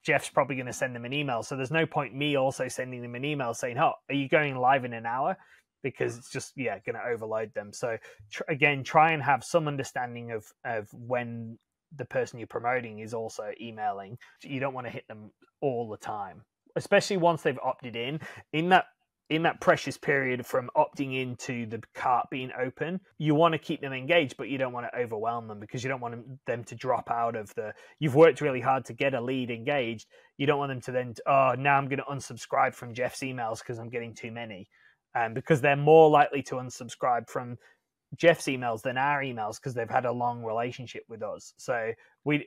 Jeff's probably going to send them an email. So there's no point me also sending them an email saying, "Oh, are you going live in an hour?" Because it's just, going to overload them. So again, try and have some understanding of when the person you're promoting is also emailing. You don't want to hit them all the time, especially once they've opted in that precious period from opting into the cart being open. You want to keep them engaged, but you don't want to overwhelm them, because you don't want them to drop out of you've worked really hard to get a lead engaged. You don't want them to then, oh, now I'm going to unsubscribe from Jeff's emails because I'm getting too many. Because they're more likely to unsubscribe from Jeff's emails than our emails, because they've had a long relationship with us. So we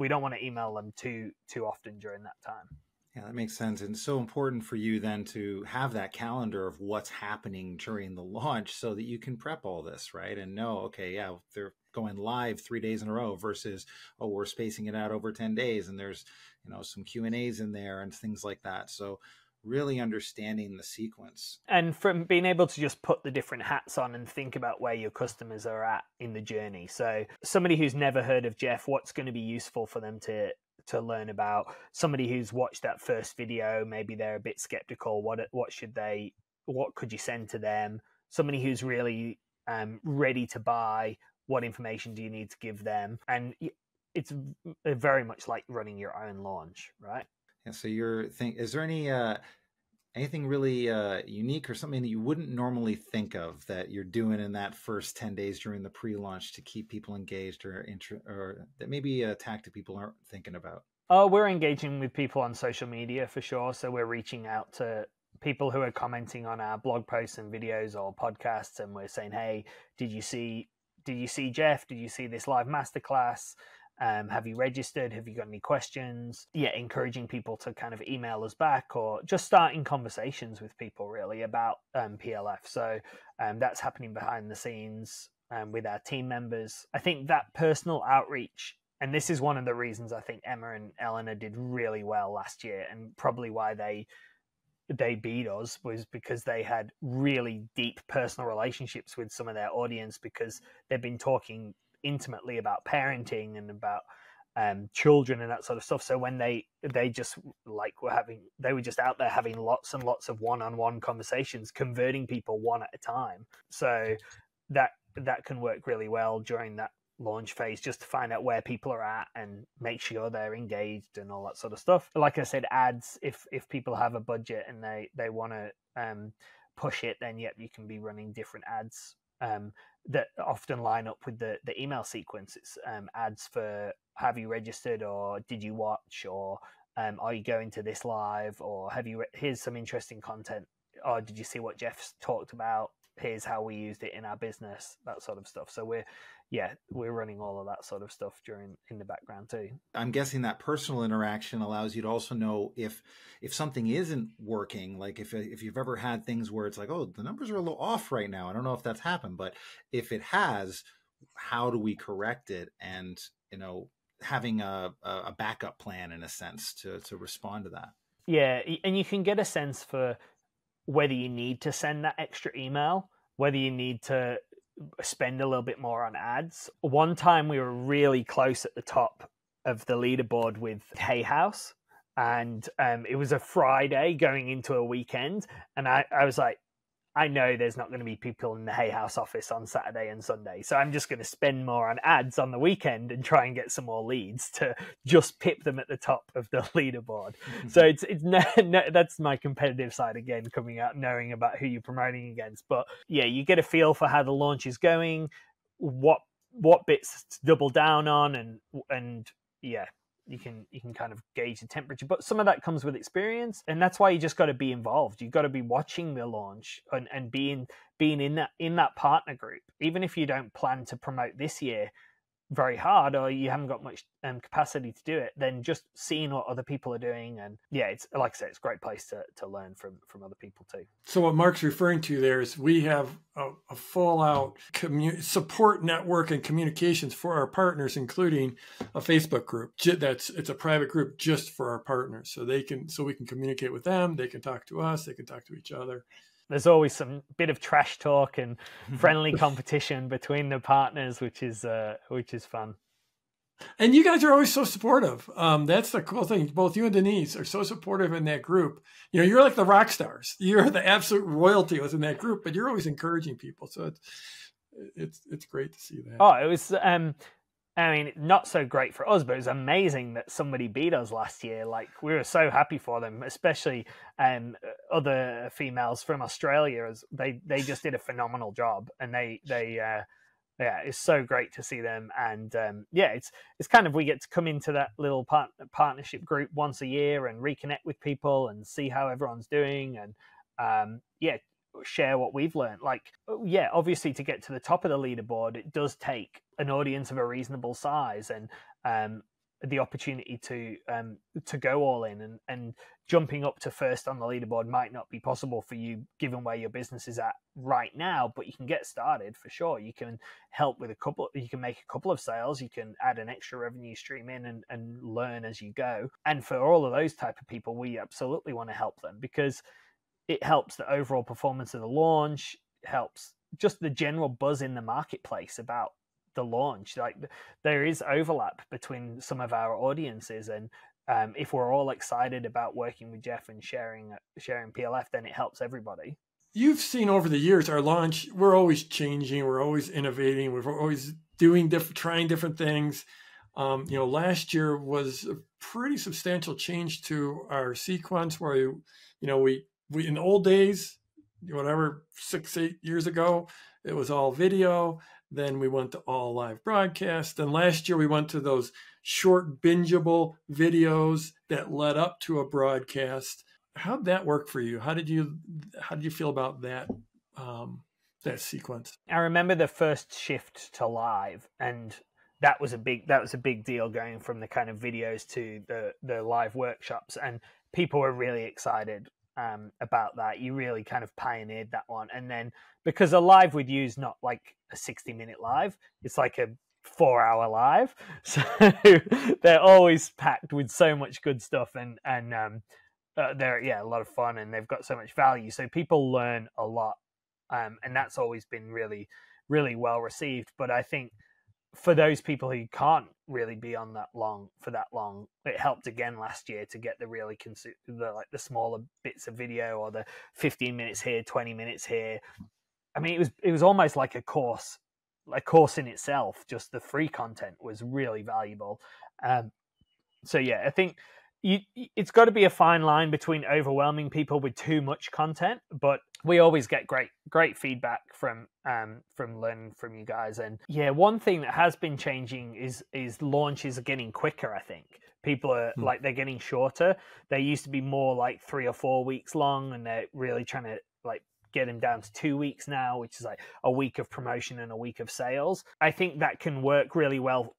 don't want to email them too often during that time. Yeah, that makes sense. And it's so important for you then to have that calendar of what's happening during the launch, so that you can prep all this, right? And know, okay, yeah, they're going live 3 days in a row versus, oh, we're spacing it out over 10 days and there's, some Q&As in there and things like that. So really understanding the sequence. And from being able to just put the different hats on and think about where your customers are at in the journey. So somebody who's never heard of Jeff, what's going to be useful for them to learn about? Somebody who's watched that first video, maybe they're a bit skeptical. What could you send to them? Somebody who's really ready to buy, what information do you need to give them? And it's very much like running your own launch, right? Yeah, so is there anything really unique or something that you wouldn't normally think of that you're doing in that first 10 days during the pre-launch to keep people engaged, or that maybe a tactic people aren't thinking about? Oh, we're engaging with people on social media for sure. So we're reaching out to people who are commenting on our blog posts and videos or podcasts, and we're saying, "Hey, did you see Jeff? Did you see this live masterclass? Have you registered? Have you got any questions?" Yeah, encouraging people to kind of email us back, or just starting conversations with people really about PLF. So that's happening behind the scenes with our team members. I think that personal outreach, and this is one of the reasons I think Emma and Eleanor did really well last year, and probably why they beat us, was because they had really deep personal relationships with some of their audience, because they've been talking intimately about parenting and about children and that sort of stuff. So when they just they were just out there having lots and lots of one-on-one conversations, converting people one at a time. So that can work really well during that launch phase, just to find out where people are at and make sure they're engaged and all that sort of stuff. Like I said, ads, if people have a budget and they want to push it, then yep, you can be running different ads that often line up with the email sequence. It's ads for have you registered, or did you watch, or are you going to this live, or here's some interesting content, or did you see what Jeff's talked about, here's how we used it in our business, that sort of stuff. So we're running all of that sort of stuff in the background too. I'm guessing that personal interaction allows you to also know if something isn't working, like if you've ever had things where it's like, oh, the numbers are a little off right now. I don't know if that's happened, but if it has, how do we correct it? And, having a backup plan in a sense to respond to that. Yeah. And you can get a sense for whether you need to send that extra email, whether you need to spend a little bit more on ads. One time we were really close at the top of the leaderboard with Hay House, and it was a Friday going into a weekend, and I was like, I know there's not going to be people in the Hay House office on Saturday and Sunday, so I'm just going to spend more on ads on the weekend and try and get some more leads to just pip them at the top of the leaderboard. So it's that's my competitive side again, coming out, knowing about who you're promoting against. But yeah, you get a feel for how the launch is going, what bits to double down on, and yeah, you can kind of gauge the temperature. But some of that comes with experience, and that's why you just got to be involved. You've got to be watching the launch and being in that partner group. Even if you don't plan to promote this year, very hard, or you haven't got much capacity to do it, then just seeing what other people are doing, and yeah, it's like I said, it's a great place to learn from other people too. So what Mark's referring to there is we have a full out support network and communications for our partners, including a Facebook group. It's a private group just for our partners, so we can communicate with them. They can talk to us. They can talk to each other. There's always some bit of trash talk and friendly competition between the partners, which is fun. And you guys are always so supportive. That's the cool thing. Both you and Denise are so supportive in that group. You know, you're like the rock stars. You're the absolute royalty within that group, but you're always encouraging people. So it's great to see that. Oh, it was. I mean, not so great for us, but it was amazing that somebody beat us last year. Like, we were so happy for them, especially other females from Australia. As they just did a phenomenal job, and yeah, it's so great to see them. And yeah, it's kind of, we get to come into that little partnership group once a year and reconnect with people and see how everyone's doing, and yeah, share what we've learned. Like, yeah, obviously to get to the top of the leaderboard, it does take an audience of a reasonable size, and the opportunity to go all in, and jumping up to first on the leaderboard might not be possible for you given where your business is at right now, but you can get started for sure. You can help with you can make a couple of sales, you can add an extra revenue stream in, and learn as you go. And for all of those type of people, we absolutely want to help them, because it helps the overall performance of the launch, helps just the general buzz in the marketplace about the launch. Like, there is overlap between some of our audiences, and if we're all excited about working with Jeff and sharing PLF, then it helps everybody. You've seen over the years our launch, we're always changing, we're always innovating, we're always trying different things. You know, last year was a pretty substantial change to our sequence, where you know we in the old days, whatever, 6-8 years ago, it was all video. Then we went to all live broadcast. Then last year we went to those short bingeable videos that led up to a broadcast. How'd that work for you? How did you feel about that that sequence? I remember the first shift to live, and that was a big deal, going from the kind of videos to the live workshops, and people were really excited about that. You really kind of pioneered that one. And then, because a live with you is not like a 60-minute live, it's like a 4-hour live, so they're always packed with so much good stuff, and they're a lot of fun, and they've got so much value, so people learn a lot, and that's always been really, really well received. But I think for those people who can't really be on for that long, it helped again last year to get the really the smaller bits of video, or the 15 minutes here, 20 minutes here. I mean, it was almost like a course in itself. Just the free content was really valuable. So yeah, I think it's got to be a fine line between overwhelming people with too much content, but we always get great feedback from learning from you guys. And yeah, one thing that has been changing is launches are getting quicker. I think people are like, they're getting shorter. They used to be more like 3 or 4 weeks long, and they're really trying to like get them down to 2 weeks now, which is like a week of promotion and a week of sales. I think that can work really well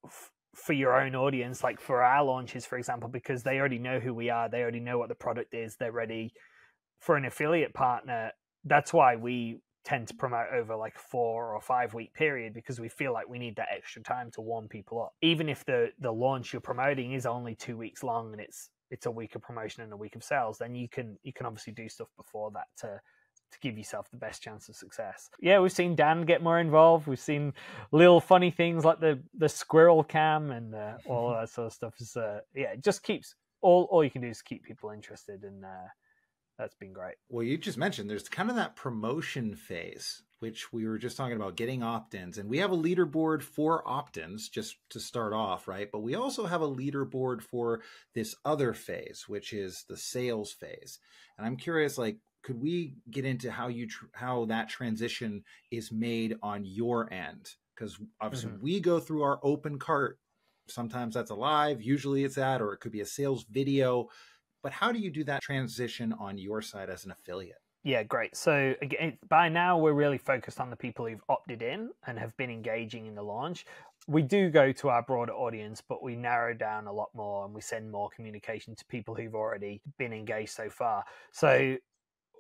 for your own audience, like for our launches, for example, because they already know who we are, they already know what the product is, they're ready. For an affiliate partner, that's why we tend to promote over like 4 or 5 week period, because we feel like we need that extra time to warm people up. Even if the launch you're promoting is only 2 weeks long and it's a week of promotion and a week of sales, then you can obviously do stuff before that to give yourself the best chance of success. Yeah, we've seen Dan get more involved. We've seen little funny things like the squirrel cam and all of that sort of stuff. Is yeah, it just keeps all you can do is keep people interested, and that's been great. Well, you just mentioned there's kind of that promotion phase, which we were just talking about, getting opt-ins. And we have a leaderboard for opt-ins just to start off, right? But we also have a leaderboard for this other phase, which is the sales phase. And I'm curious, like, could we get into how that transition is made on your end? Because obviously we go through our open cart. Sometimes that's a live, usually it's that, or it could be a sales video. But how do you do that transition on your side as an affiliate? Yeah, great. So again, by now we're really focused on the people who've opted in and have been engaging in the launch. we do go to our broader audience, but we narrow down a lot more and we send more communication to people who've already been engaged so far. So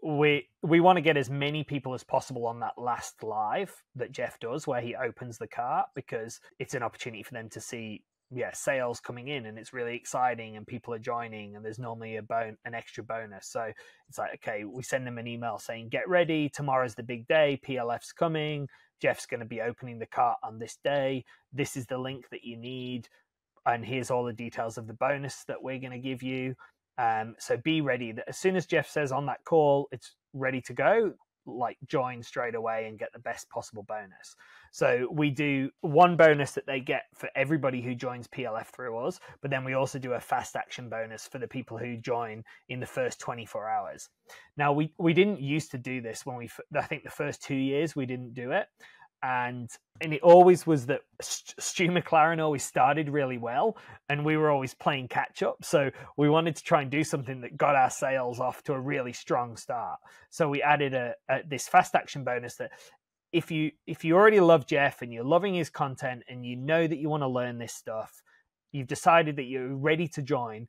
we want to get as many people as possible on that last live that Jeff does, where he opens the cart, because it's an opportunity for them to see sales coming in, and it's really exciting, and people are joining, and there's normally an extra bonus. So it's like, okay, we send them an email saying, get ready, tomorrow's the big day, PLF's coming, Jeff's going to be opening the cart on this day, this is the link that you need, and here's all the details of the bonus that we're going to give you. So be ready. As soon as Jeff says on that call, it's ready to go, like join straight away and get the best possible bonus. So we do one bonus that they get for everybody who joins PLF through us, but then we also do a fast action bonus for the people who join in the first 24 hours. Now, we didn't used to do this I think the first 2 years we didn't do it. And it always was that Stu McLaren always started really well, and we were always playing catch up. So we wanted to try and do something that got our sales off to a really strong start. So we added this fast action bonus that if you already love Jeff and you're loving his content and you know that you want to learn this stuff, you've decided that you're ready to join,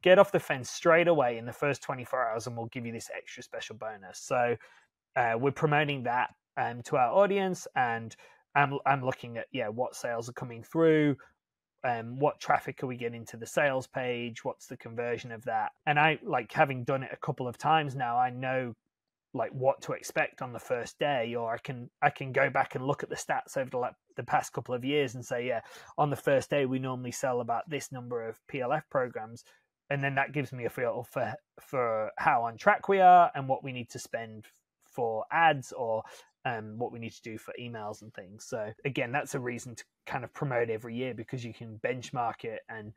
get off the fence straight away in the first 24 hours and we'll give you this extra special bonus. So we're promoting that to our audience, and I'm looking at what sales are coming through, what traffic are we getting to the sales page, what's the conversion of that. And I, like, having done it a couple of times now, I know like what to expect on the first day, or I can go back and look at the stats over the past couple of years and say, on the first day we normally sell about this number of PLF programs, and then that gives me a feel for how on track we are and what we need to spend for ads, or what we need to do for emails and things. So again, that's a reason to kind of promote every year, because you can benchmark it and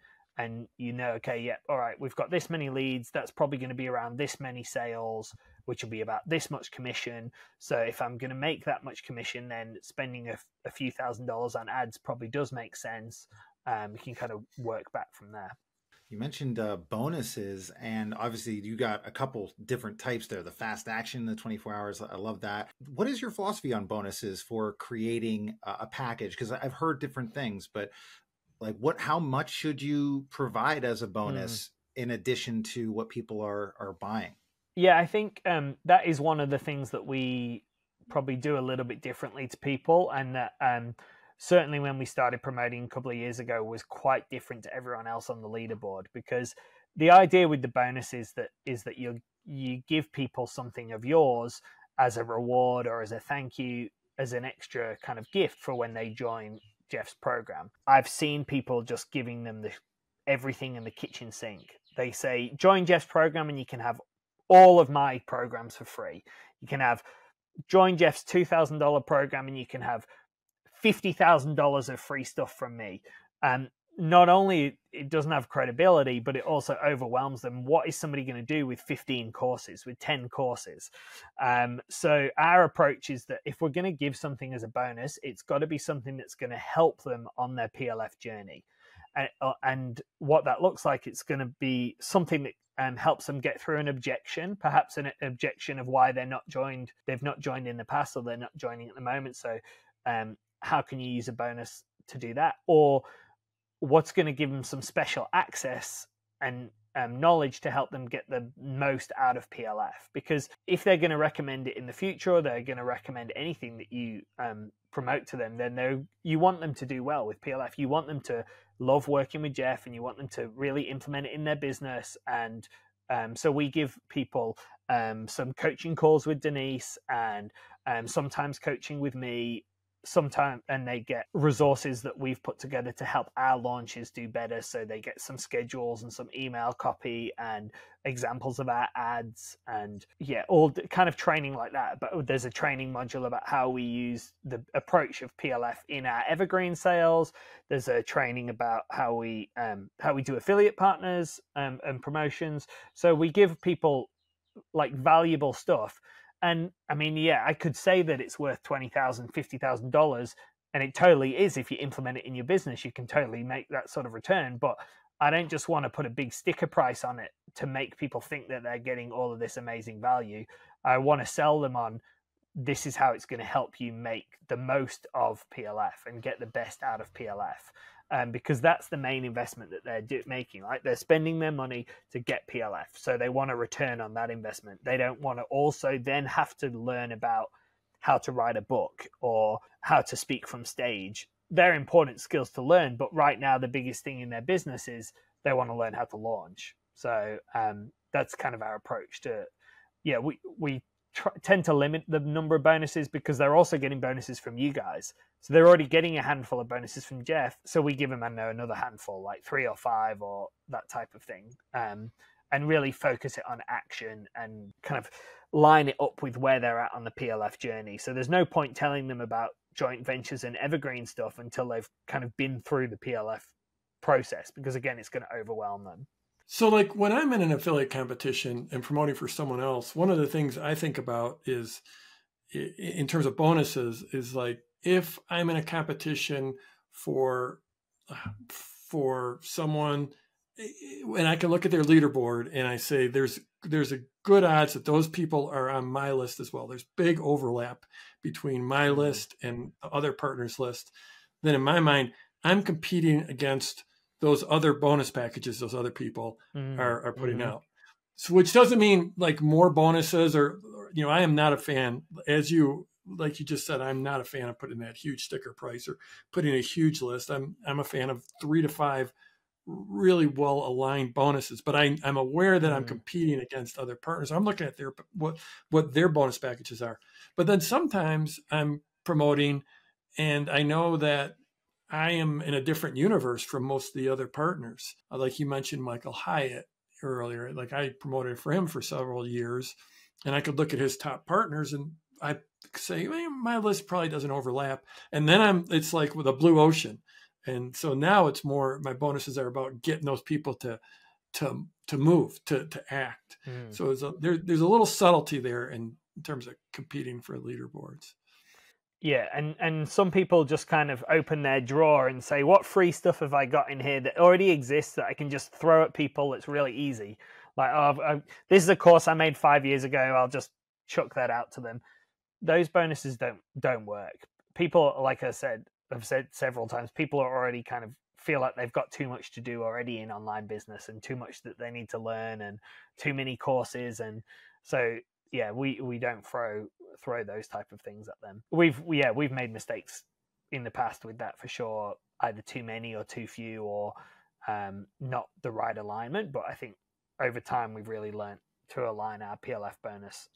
okay, all right, we've got this many leads, that's probably going to be around this many sales, which will be about this much commission. So if I'm going to make that much commission, then spending a few $1,000s on ads probably does make sense. You can kind of work back from there. You mentioned bonuses, and obviously you got a couple different types there. The fast action, the 24 hours. I love that. What is your philosophy on bonuses for creating a package? Because I've heard different things, but like how much should you provide as a bonus in addition to what people are buying? Yeah, I think that is one of the things that we probably do a little bit differently to people, and that certainly when we started promoting a couple of years ago was quite different to everyone else on the leaderboard, because the idea with the bonus is that you give people something of yours as a reward or as a thank you, as an extra kind of gift for when they join Jeff's program. I've seen people just giving them everything in the kitchen sink. They say, join Jeff's program and you can have all of my programs for free. You can have join Jeff's $2,000 program and you can have $50,000 of free stuff from me. And not only it doesn't have credibility, but it also overwhelms them. What is somebody going to do with 15 courses, with 10 courses? So our approach is that if we're going to give something as a bonus, it's got to be something that's going to help them on their PLF journey. And what that looks like, it's going to be something that helps them get through an objection, perhaps an objection of why they've not joined in the past, or they're not joining at the moment. So how can you use a bonus to do that? Or what's going to give them some special access and knowledge to help them get the most out of PLF? Because if they're going to recommend it in the future, or they're going to recommend anything that you promote to them, then you want them to do well with PLF. You want them to love working with Jeff, and you want them to really implement it in their business. And so we give people some coaching calls with Denise, and sometimes coaching with me, and they get resources that we've put together to help our launches do better. So they get some schedules and some email copy and examples of our ads, and all kind of training like that. But there's a training module about how we use the approach of PLF in our evergreen sales. There's a training about how we do affiliate partners and promotions. So we give people like valuable stuff. And I mean, I could say that it's worth $20,000, $50,000, and it totally is. If you implement it in your business, you can totally make that sort of return. But I don't just want to put a big sticker price on it to make people think that they're getting all of this amazing value. I want to sell them on this is how it's going to help you make the most of PLF and get the best out of PLF. Because that's the main investment that they're making, right? They're spending their money to get PLF. So they want a return on that investment. They don't want to also then have to learn about how to write a book or how to speak from stage. They're important skills to learn, but right now the biggest thing in their business is they want to learn how to launch. So that's kind of our approach to, we tend to limit the number of bonuses because they're also getting bonuses from you guys. So they're already getting a handful of bonuses from Jeff. So we give them, another handful, like 3 or 5 or that type of thing. And really focus it on action and kind of line it up with where they're at on the PLF journey. So there's no point telling them about joint ventures and evergreen stuff until they've kind of been through the PLF process, because again, it's going to overwhelm them. So like when I'm in an affiliate competition and promoting for someone else, one of the things I think about is, in terms of bonuses, is like if I'm in a competition for someone and I can look at their leaderboard and I say there's a good odds that those people are on my list as well. There's big overlap between my list and the other partners' list. Then in my mind, I'm competing against those other bonus packages those other people are putting out. So, which doesn't mean like more bonuses or I am not a fan, like you just said, I'm not a fan of putting that huge sticker price or putting a huge list. I'm a fan of 3 to 5 really well aligned bonuses, but I'm aware that I'm competing against other partners. I'm looking at what their bonus packages are. But then sometimes I'm promoting and I know that I am in a different universe from most of the other partners. Like you mentioned Michael Hyatt earlier, like I promoted for him for several years, and I could look at his top partners and I say, my list probably doesn't overlap. And then it's like with a blue ocean. And so now it's more, my bonuses are about getting those people to move, to act. So there's a little subtlety there in terms of competing for leaderboards. Yeah, and some people just kind of open their drawer and say, what free stuff have I got in here that already exists that I can just throw at people that's really easy? Like, this is a course I made 5 years ago, I'll just chuck that out to them. Those bonuses don't work. People, like I've said several times, people are already kind of feel like they've got too much to do already in online business and too much that they need to learn and too many courses. And so, yeah, we don't throw those type of things at them. We've made mistakes in the past with that for sure, either too many or too few or not the right alignment. But I think over time we've really learned to align our PLF bonus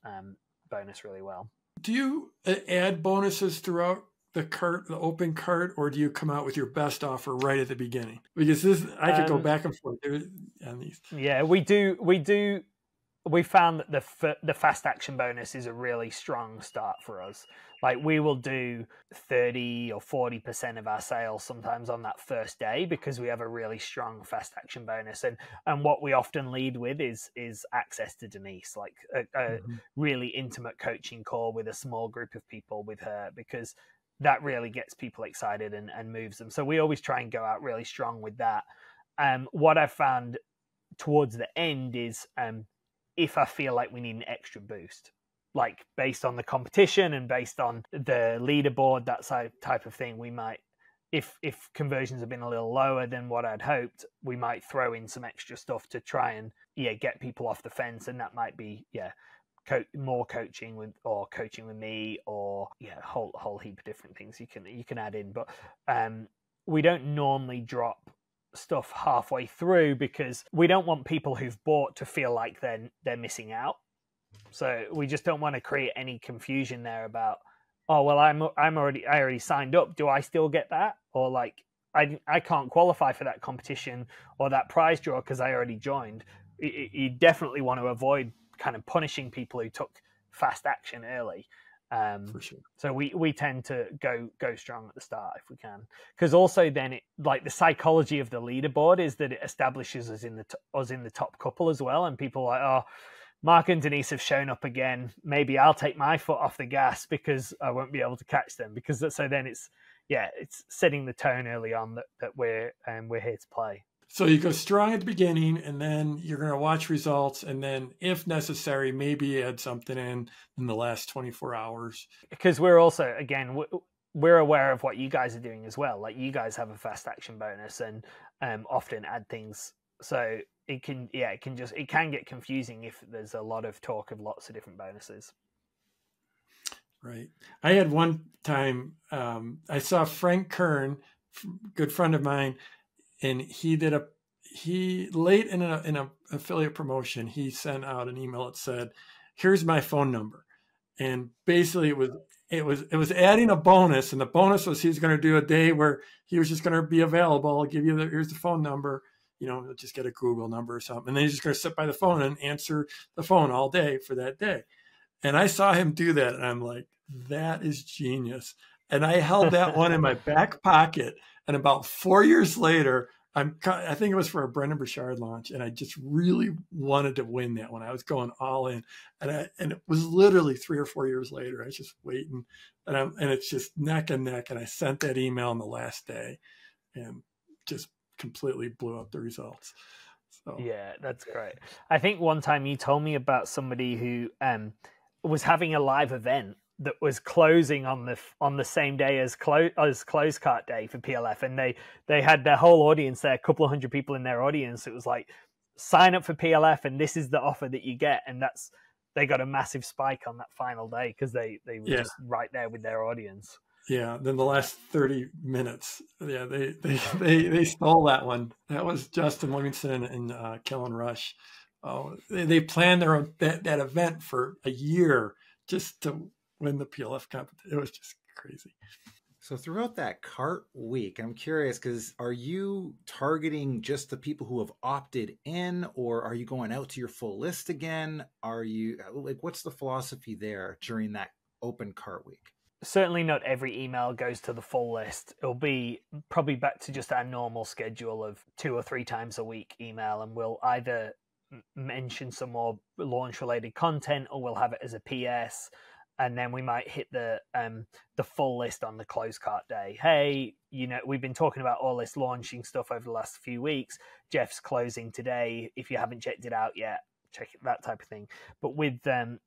really well. Do you add bonuses throughout the open cart, or do you come out with your best offer right at the beginning? Because I could go back and forth on these. Yeah, we do. We found that the fast action bonus is a really strong start for us. Like we will do 30 or 40% of our sales sometimes on that first day because we have a really strong fast action bonus. And what we often lead with is access to Denise, like a really intimate coaching call with a small group of people with her, because that really gets people excited and moves them. So we always try and go out really strong with that. What I've found towards the end is if I feel like we need an extra boost, like based on the competition and based on the leaderboard, that type of thing, we might, if conversions have been a little lower than what I'd hoped, we might throw in some extra stuff to try and get people off the fence. And that might be more coaching with me, or a whole heap of different things you can add in. But we don't normally drop stuff halfway through because we don't want people who've bought to feel like they're missing out. So we just don't want to create any confusion there about, oh well, I already signed up, do I still get that? Or like I can't qualify for that competition or that prize draw because I already joined. You definitely want to avoid kind of punishing people who took fast action early. For sure. So we tend to go strong at the start if we can, because also then it, like the psychology of the leaderboard is that it establishes us in the top couple as well, and people are like, oh, Mark and Denise have shown up again, maybe I'll take my foot off the gas because I won't be able to catch them, because so then it's setting the tone early on that we're here to play. So you go strong at the beginning, and then you're going to watch results, and then if necessary, maybe add something in the last 24 hours. Because we're also, again, we're aware of what you guys are doing as well. Like, you guys have a fast action bonus and often add things. So it can get confusing if there's a lot of talk of lots of different bonuses. Right. I had one time, I saw Frank Kern, good friend of mine, and he late in an affiliate promotion, he sent out an email that said, "Here's my phone number." And basically it was adding a bonus, and the bonus was he was going to do a day where he was just going to be available. I'll give you here's the phone number, just get a Google number or something. And then he's just going to sit by the phone and answer the phone all day for that day. And I saw him do that, and I'm like, that is genius. And I held that one in my back pocket. And about 4 years later, I think it was for a Brendan Burchard launch, and I just really wanted to win that one. I was going all in, and it was literally 3 or 4 years later. I was just waiting, and it's just neck and neck. And I sent that email on the last day, and just completely blew up the results. So yeah, that's great. I think one time you told me about somebody who was having a live event that was closing on the same day as close cart day for PLF, and they had their whole audience there, a couple of hundred people in their audience. It was like, sign up for PLF and this is the offer that you get, and they got a massive spike on that final day because they were just right there with their audience. Yeah, then the last 30 minutes, they stole that one. That was Justin Livingston and Kellen Rush. Oh, they planned that event for a year just to win the PLF competition. It was just crazy. So throughout that cart week, I'm curious, because are you targeting just the people who have opted in, or are you going out to your full list again? Are you what's the philosophy there during that open cart week? Certainly not every email goes to the full list. It'll be probably back to just our normal schedule of 2 or 3 times a week email, and we'll either mention some more launch related content, or we'll have it as a PS, and then we might hit the full list on the close cart day. Hey, we've been talking about all this launching stuff over the last few weeks. Jeff's closing today. If you haven't checked it out yet, check it, that type of thing. But with the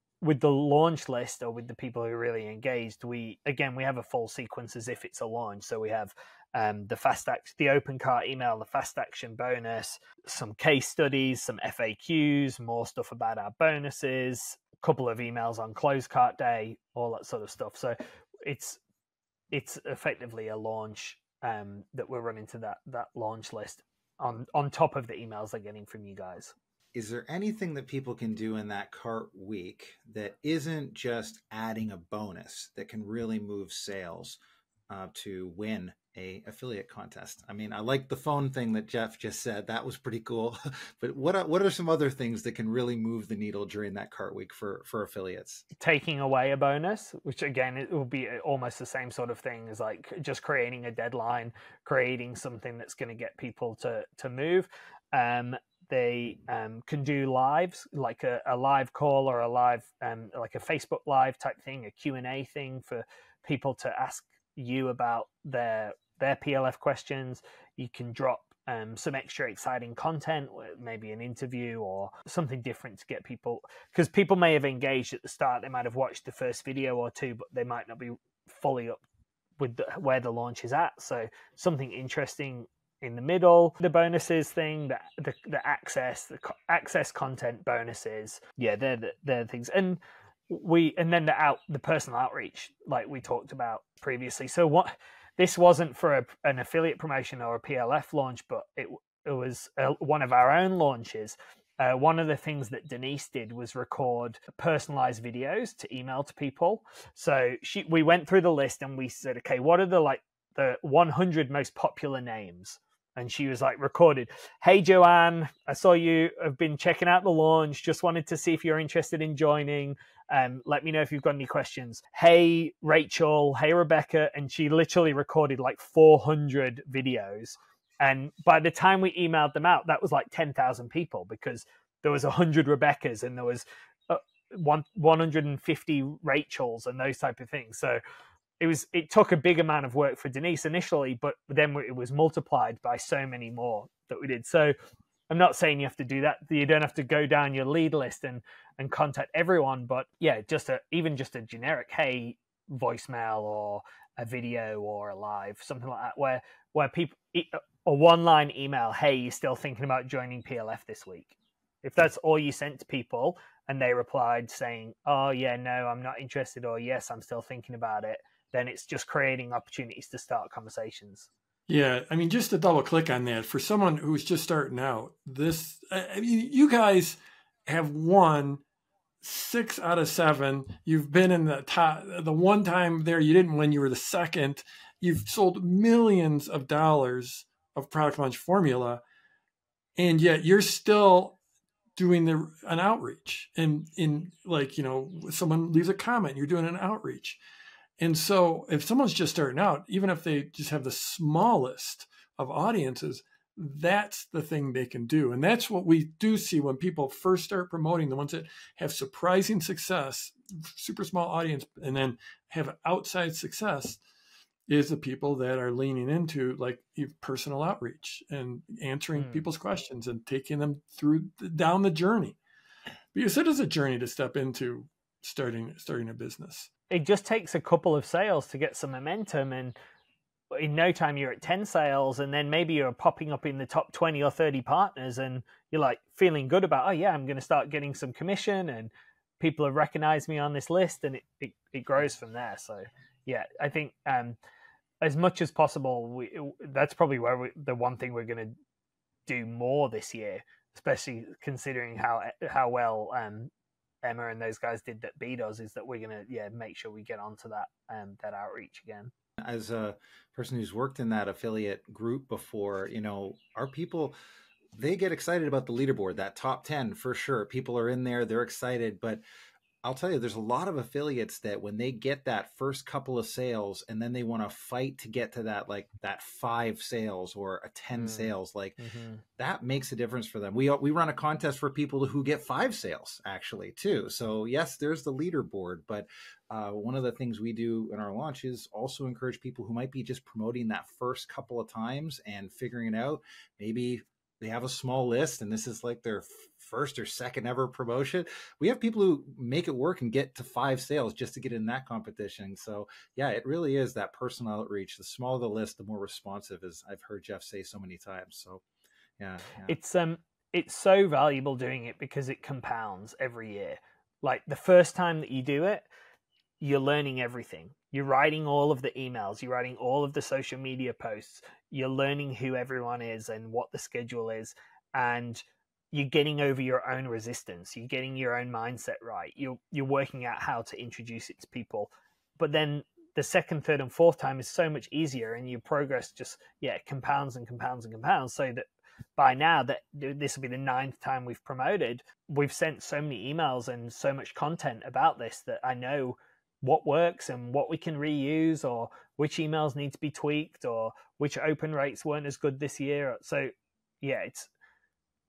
launch list, or with the people who are really engaged, we have a full sequence as if it's a launch. So we have the open cart email, the fast action bonus, some case studies, some FAQs, more stuff about our bonuses, a couple of emails on close cart day, all that sort of stuff. So it's effectively a launch that we're running to that launch list on top of the emails they're getting from you guys. Is there anything that people can do in that cart week that isn't just adding a bonus that can really move sales to win a affiliate contest? I mean, I like the phone thing that Jeff just said. That was pretty cool. But what are some other things that can really move the needle during that cart week for affiliates? Taking away a bonus, which again, it will be almost the same sort of thing as like just creating a deadline, creating something that's going to get people to move. They can do lives, like a live call, or a live, like a Facebook Live type thing, a Q&A thing for people to ask you about their PLF questions. You can drop some extra exciting content, maybe an interview or something different to get people, because people may have engaged at the start. They might have watched the first video or two, but they might not be fully up with where the launch is at. So something interesting in the middle, the bonuses thing, the access content bonuses, they're the things, and then the personal outreach, like we talked about previously. So this wasn't for an affiliate promotion or a PLF launch, but it was one of our own launches. One of the things that Denise did was record personalized videos to email to people. So we went through the list and we said, okay, what are the 100 most popular names? And she was like, recorded, "Hey, Joanne, I saw you have been checking out the launch. Just wanted to see if you're interested in joining. Let me know if you've got any questions. Hey, Rachel. Hey, Rebecca." And she literally recorded like 400 videos. And by the time we emailed them out, that was like 10,000 people, because there was 100 Rebeccas and there was 150 Rachels and those type of things. So it took a big amount of work for Denise initially, but then it was multiplied by so many more that we did. So I'm not saying you have to do that. You don't have to go down your lead list and contact everyone, but yeah, even just a generic, hey, voicemail or a video or a live, something like that, where people, a one-line email, hey, you still thinking about joining PLF this week? If that's all you sent to people and they replied saying, oh yeah, no, I'm not interested, or yes, I'm still thinking about it, then it's just creating opportunities to start conversations. Yeah, I mean, just to double click on that, for someone who's just starting out, I mean, you guys have won 6 out of 7. You've been in the top. The one time there you didn't win, you were the second. You've sold millions of dollars of product launch formula, and yet you're still doing an outreach. And in like, someone leaves a comment, you're doing an outreach. And so if someone's just starting out, even if they just have the smallest of audiences, that's the thing they can do. And that's what we do see when people first start promoting, the ones that have surprising success, super small audience, and then have outside success, is the people that are leaning into like personal outreach and answering people's questions and taking them down the journey. Because it is a journey to step into starting a business. It just takes a couple of sales to get some momentum, and in no time you're at 10 sales, and then maybe you're popping up in the top 20 or 30 partners, and you're like feeling good about, oh yeah, I'm going to start getting some commission and people have recognized me on this list, and it grows from there. So yeah, I think as much as possible, that's probably the one thing we're going to do more this year, especially considering how well Emma and those guys did that BDOS, is that we're going to make sure we get onto that outreach again. As a person who's worked in that affiliate group before, our people, they get excited about the leaderboard, that top 10 for sure. People are in there, they're excited, but I'll tell you, there's a lot of affiliates that when they get that first couple of sales and then they want to fight to get to that 5 sales or a 10 sales, that makes a difference for them. We run a contest for people who get 5 sales actually too. So yes, there's the leaderboard, but one of the things we do in our launch is also encourage people who might be just promoting that first couple of times and figuring it out. Maybe they have a small list and this is like their first or second ever promotion. We have people who make it work and get to 5 sales just to get in that competition. So yeah, it really is that personal outreach. The smaller the list, the more responsive, as I've heard Jeff say so many times. So yeah. It's so valuable doing it because it compounds every year. Like the first time that you do it, you're learning everything. You're writing all of the emails, you're writing all of the social media posts, you're learning who everyone is and what the schedule is, and you're getting over your own resistance. You're getting your own mindset right. You're working out how to introduce it to people. But then the second, third, and fourth time is so much easier, and your progress just compounds and compounds and compounds. So that by now, that this will be the 9th time we've promoted, we've sent so many emails and so much content about this that I know what works and what we can reuse, or which emails need to be tweaked, or which open rates weren't as good this year. So yeah, it's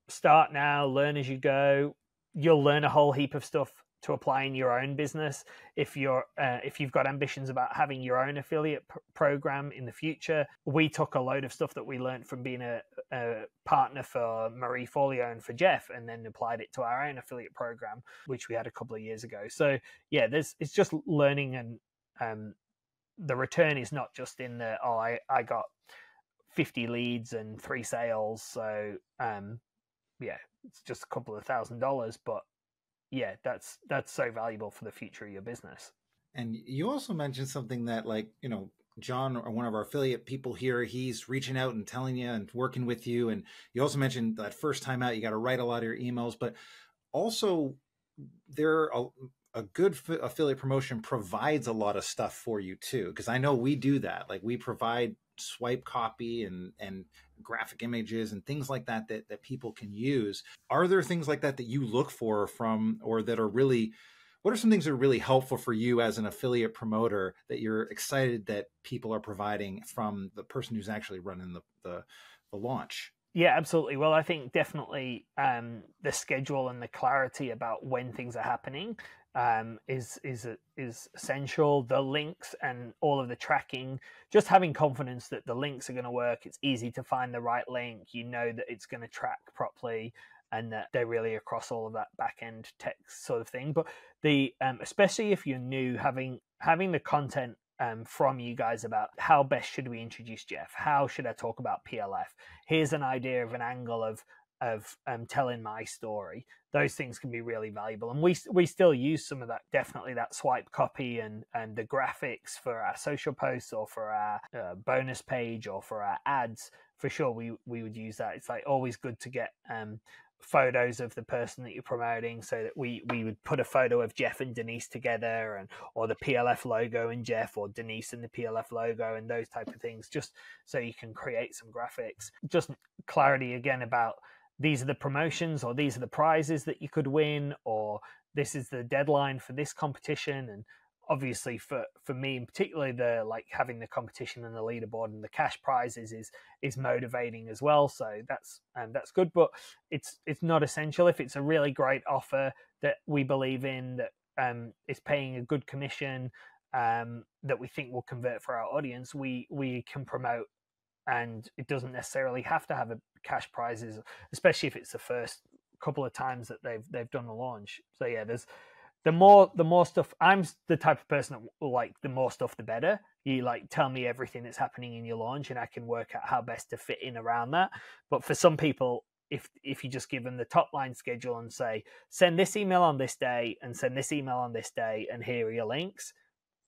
start now, learn as you go. You'll learn a whole heap of stuff to apply in your own business. If you've got ambitions about having your own affiliate program in the future, we took a load of stuff that we learned from being a partner for Marie Folio and for Jeff, and then applied it to our own affiliate program, which we had a couple of years ago. So yeah, it's just learning, and the return is not just in the, I got 50 leads and 3 sales. So yeah, it's just a couple of $1,000, but yeah, that's so valuable for the future of your business. And you also mentioned something that, John, or one of our affiliate people here, he's reaching out and telling you and working with you. And you also mentioned that first time out, you got to write a lot of your emails, but also a good affiliate promotion provides a lot of stuff for you too. Because I know we do that. Like we provide swipe copy and graphic images and things like that people can use. Are there things like that you look for from, or that are really, what are some things that are really helpful for you as an affiliate promoter that you're excited that people are providing from the person who's actually running the launch? Yeah, absolutely. Well, I think definitely the schedule and the clarity about when things are happening is essential. The links and all of the tracking, just having confidence that the links are going to work. It's easy to find the right link. You know that it's going to track properly, and that they're really across all of that back end text sort of thing. But the especially if you're new, having the content from you guys about how best should we introduce Jeff? How should I talk about PLF? Here's an idea of an angle of telling my story. Those things can be really valuable, and we still use some of that, definitely that swipe copy and the graphics for our social posts or for our bonus page or for our ads. For sure, we would use that. It's like always good to get photos of the person that you're promoting, so that we would put a photo of Jeff and Denise together, and or the PLF logo and Jeff, or Denise and the PLF logo, and those type of things, just so you can create some graphics. Just clarity again about these are the promotions, or these are the prizes that you could win, or this is the deadline for this competition. And obviously for me in particular, the like having the competition and the leaderboard and the cash prizes is motivating as well. So that's good, but it's not essential. If it's a really great offer that we believe in, that is paying a good commission, that we think will convert for our audience, we can promote. And it doesn't necessarily have to have a cash prizes, especially if it's the first couple of times that they've done the launch. So yeah, there's the more stuff. I'm the type of person that will like the more stuff the better. You like tell me everything that's happening in your launch, and I can work out how best to fit in around that. But for some people, if you just give them the top line schedule and say, send this email on this day and send this email on this day, and here are your links,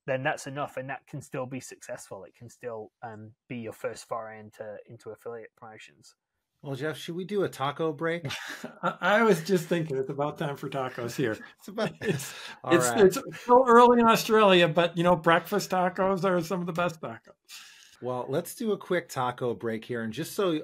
then that's enough, and that can still be successful. It can still be your first foray into affiliate promotions. Well, Jeff, should we do a taco break? I was just thinking it's about time for tacos here. It's still early in Australia, but breakfast tacos are some of the best tacos. Well, let's do a quick taco break here. And just so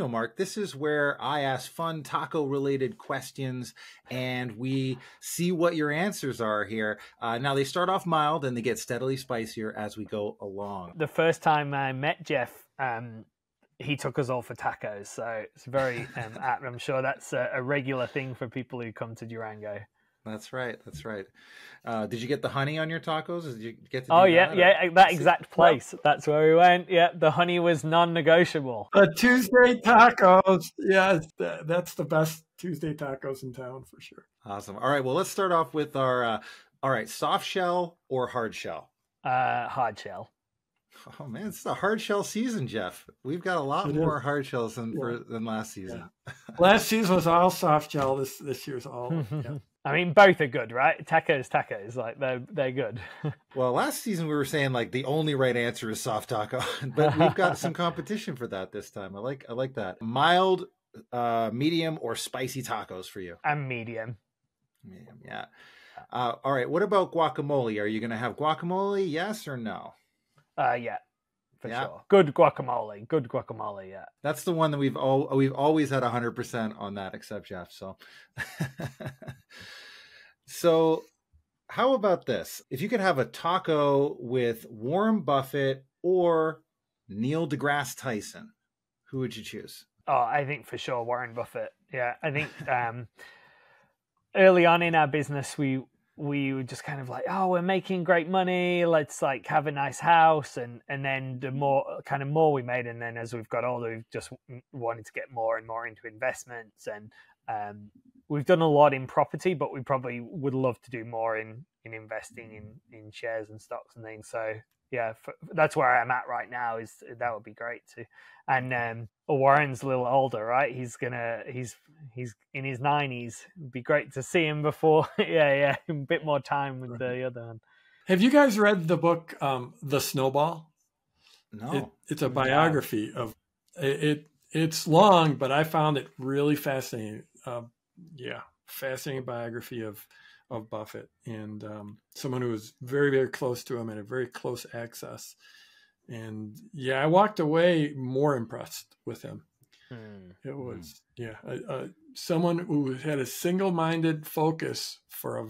Mark, this is where I ask fun taco-related questions, and we see what your answers are here. Now, they start off mild, and they get steadily spicier as we go along. The first time I met Jeff, he took us all for tacos. So it's very apt. I'm sure that's a regular thing for people who come to Durango. That's right. Did you get the honey on your tacos? Did you get to that exact place. That's where we went. Yeah, the honey was non-negotiable. Tuesday tacos. Yeah, that's the best Tuesday tacos in town for sure. Awesome. All right, well, let's start off with our, soft shell or hard shell? Hard shell. Oh, man, it's the hard shell season, Jeff. We've got a lot more hard shells than last season. Yeah. Last season was all soft shell. This year's all. Yeah. I mean, both are good, right? Tacos, like they're good. Well, last season we were saying like the only right answer is soft taco, but we've got some competition for that this time. I like that. Mild, medium, or spicy tacos for you? I'm medium. Medium, yeah. All right. What about guacamole? Are you going to have guacamole? Yes or no? Yeah. For sure. Good guacamole, yeah. That's the one that we've always had 100% on that, except Jeff. So how about this? If you could have a taco with Warren Buffett or Neil deGrasse Tyson, who would you choose? Oh, I think for sure Warren Buffett. Yeah, I think early on in our business, we were just kind of like, oh, we're making great money. Let's like have a nice house. And then the more we made. And then as we've got older, we've just wanted to get more and more into investments. And we've done a lot in property, but we probably would love to do more in investing in shares and stocks and things. So yeah, that's where I'm at right now. That would be great too. And Warren's a little older, right? He's in his 90s. It'd be great to see him before. yeah, a bit more time with the other one. Have you guys read the book The Snowball? No, it's a biography of it. It's long, but I found it really fascinating. Fascinating biography of Buffett, and someone who was very, very close to him and had very close access. And yeah, I walked away more impressed with him. It was someone who had a single-minded focus for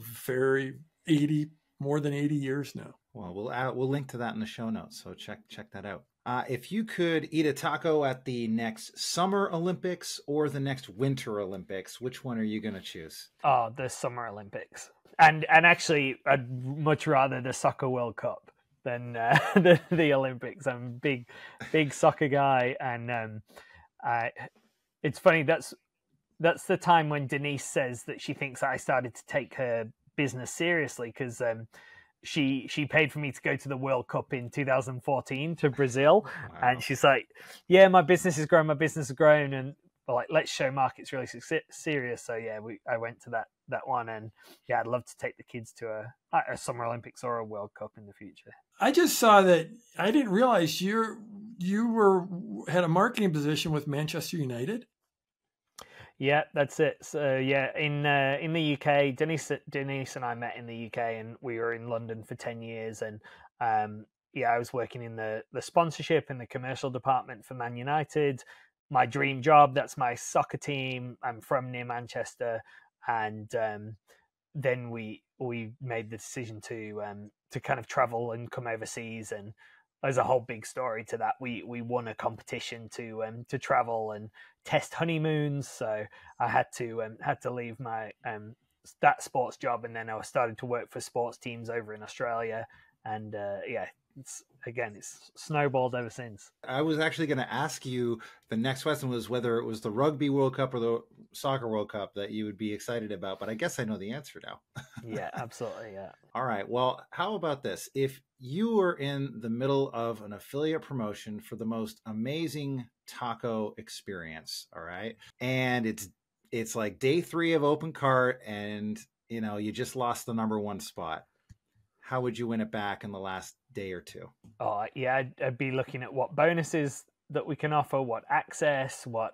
more than 80 years now. Well, we'll link to that in the show notes, so check that out. If you could eat a taco at the next Summer Olympics or the next Winter Olympics, which one are you going to choose? Oh, the Summer Olympics. And actually, I'd much rather the Soccer World Cup than the Olympics. I'm a big soccer guy, and it's funny. That's the time when Denise says that she thinks I started to take her business seriously, because she paid for me to go to the World Cup in 2014 to Brazil. Wow. And she's like, yeah, my business has grown, and like, let's show Mark it's really serious. So yeah, I went to that one, and yeah, I'd love to take the kids to a Summer Olympics or a World Cup in the future. I just saw that. I didn't realize you had a marketing position with Manchester United. Yeah, that's it. So yeah, in the UK, Denise and I met in the UK, and we were in London for 10 years. And yeah, I was working in the sponsorship and the commercial department for Man United. My dream job. That's my soccer team. I'm from near Manchester, and then we made the decision to kind of travel and come overseas, and there's a whole big story to that. We won a competition to travel and test honeymoons, so I had to leave my that sports job, and then I started to work for sports teams over in Australia, and yeah, it's snowballed ever since. I was actually going to ask you, the next question was whether it was the Rugby World Cup or the Soccer World Cup that you would be excited about, but I guess I know the answer now. Yeah, absolutely. Yeah. All right. Well, how about this? If you were in the middle of an affiliate promotion for the most amazing taco experience, all right, and it's like day 3 of open cart, and you just lost the number 1 spot, how would you win it back in the last day or 2? Oh, yeah, I'd be looking at what bonuses that we can offer, what access, what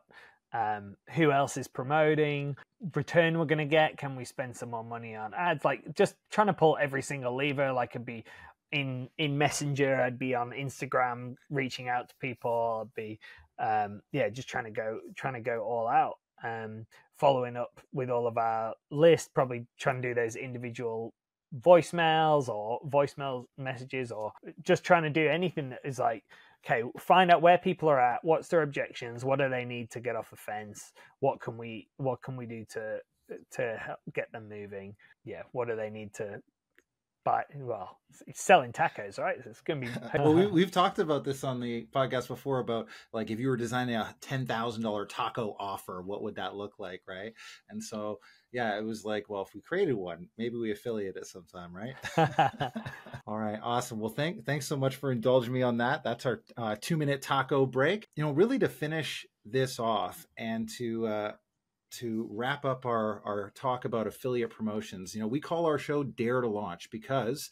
who else is promoting, return we're going to get, can we spend some more money on ads, like just trying to pull every single lever. Like, I'd be in Messenger, I'd be on Instagram reaching out to people, I'd be just trying to go all out, following up with all of our list, probably trying to do those individual voicemails or voicemail messages, or just trying to do anything that is like, okay, find out where people are at, what's their objections, what do they need to get off the fence, what can we do to help get them moving, what do they need to buy. Well, it's selling tacos, right? It's going to be well, we've talked about this on the podcast before, about like, if you were designing a $10,000 taco offer, what would that look like, right? And so yeah, it was like, well, if we created one, maybe we affiliate it sometime, right? All right, awesome. Well, thanks so much for indulging me on that. That's our 2-minute taco break. Really to finish this off and to wrap up our talk about affiliate promotions, we call our show Dare to Launch, because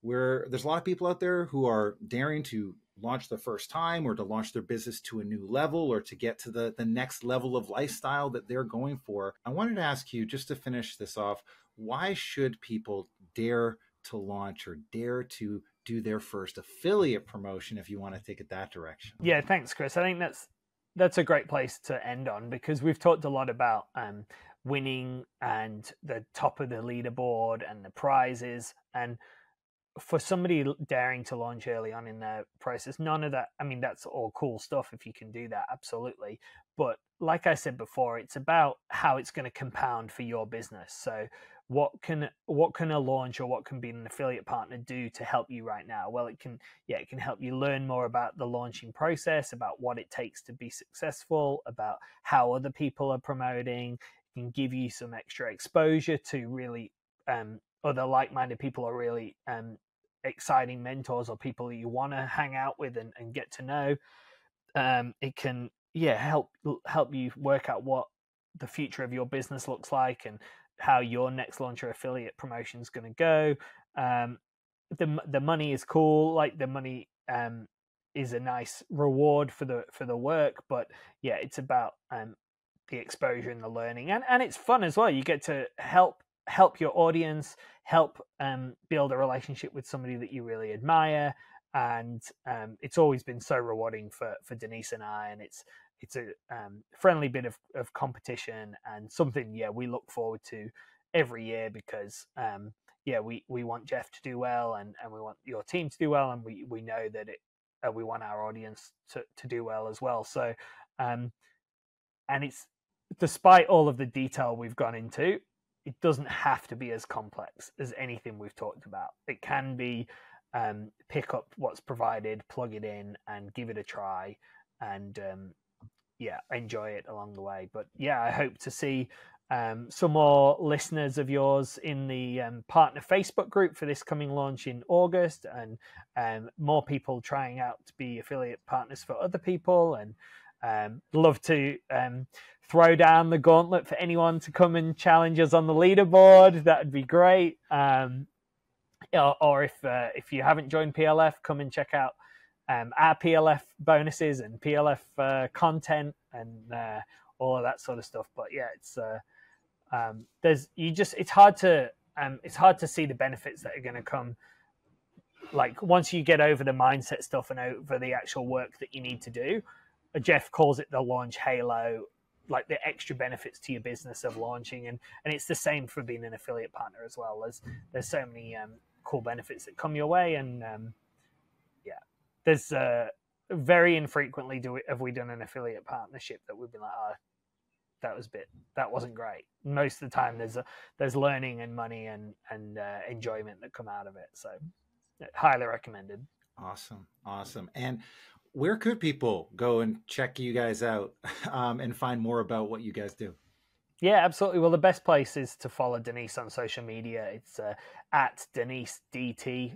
there's a lot of people out there who are daring to launch the first time, or to launch their business to a new level, or to get to the next level of lifestyle that they're going for. I wanted to ask you, just to finish this off, why should people dare to launch or dare to do their first affiliate promotion, if you want to take it that direction? Yeah, thanks, Chris. I think that's a great place to end on, because we've talked a lot about winning and the top of the leaderboard and the prizes, and for somebody daring to launch early on in their process, none of that, I mean, that's all cool stuff if you can do that, absolutely. But like I said before, it's about how it's going to compound for your business. So what can a launch, or what can being an affiliate partner do to help you right now? Well, it can help you learn more about the launching process, about what it takes to be successful, about how other people are promoting. It can give you some extra exposure to really other like-minded people, or really exciting mentors, or people that you want to hang out with and get to know. It can help you work out what the future of your business looks like, and how your next launch or affiliate promotion is going to go. The money is cool, like the money is a nice reward for the work, but yeah, it's about the exposure and the learning, and it's fun as well. You get to help your audience, help build a relationship with somebody that you really admire, and it's always been so rewarding for Denise and I, and it's a friendly bit of competition, and something we look forward to every year, because we want Jeff to do well, and we want your team to do well, and we know that we want our audience to do well as well. So and it's, despite all of the detail we've gone into, it doesn't have to be as complex as anything we've talked about. It can be pick up what's provided, plug it in, and give it a try, and enjoy it along the way. But yeah, I hope to see some more listeners of yours in the partner Facebook group for this coming launch in August, and more people trying out to be affiliate partners for other people. And love to throw down the gauntlet for anyone to come and challenge us on the leaderboard. That would be great. Or if you haven't joined PLF, come and check out our PLF bonuses and PLF content and all of that sort of stuff. But yeah, it's hard to see the benefits that are going to come. Like once you get over the mindset stuff and over the actual work that you need to do, Jeff calls it the launch halo, like the extra benefits to your business of launching, and it's the same for being an affiliate partner as well. There's so many cool benefits that come your way, and there's very infrequently have we done an affiliate partnership that we've been like, that wasn't great. Most of the time there's learning and money and enjoyment that come out of it. So highly recommended. Awesome. And where could people go and check you guys out and find more about what you guys do? Yeah, absolutely. Well, the best place is to follow Denise on social media. It's at Denise DT,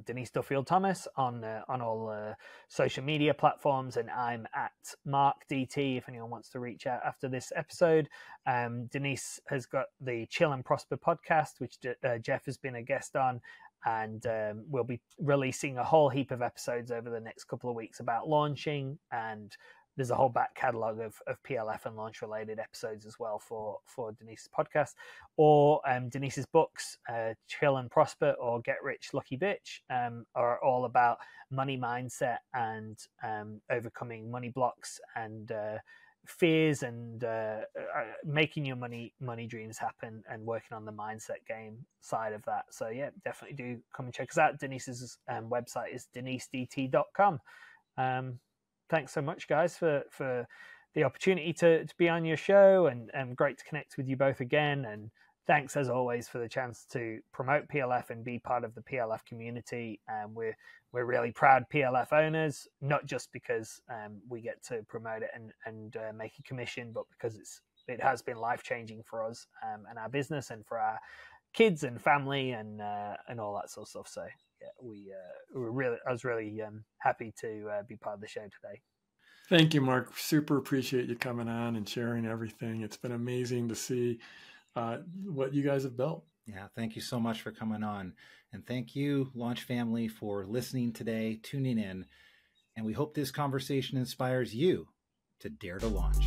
Denise Duffield-Thomas on all social media platforms, and I'm at Mark DT if anyone wants to reach out after this episode. Denise has got the Chill and Prosper podcast, which Jeff has been a guest on, and we'll be releasing a whole heap of episodes over the next couple of weeks about launching, and there's a whole back catalogue of PLF and launch related episodes as well for Denise's podcast, or Denise's books, Chill and Prosper or Get Rich Lucky Bitch, are all about money mindset and overcoming money blocks and fears and making your money dreams happen and working on the mindset game side of that. So yeah, definitely do come and check us out. Denise's website is denisedt.com. Thanks so much, guys, for the opportunity to be on your show, and great to connect with you both again. And thanks, as always, for the chance to promote PLF and be part of the PLF community. We're really proud PLF owners, not just because we get to promote it and make a commission, but because it has been life-changing for us and our business and for our kids and family and all that sort of stuff. So yeah, I was really happy to be part of the show today. Thank you, Mark. Super appreciate you coming on and sharing everything. It's been amazing to see what you guys have built. Yeah, thank you so much for coming on. And thank you, Launch family, for listening today, tuning in. And we hope this conversation inspires you to dare to launch.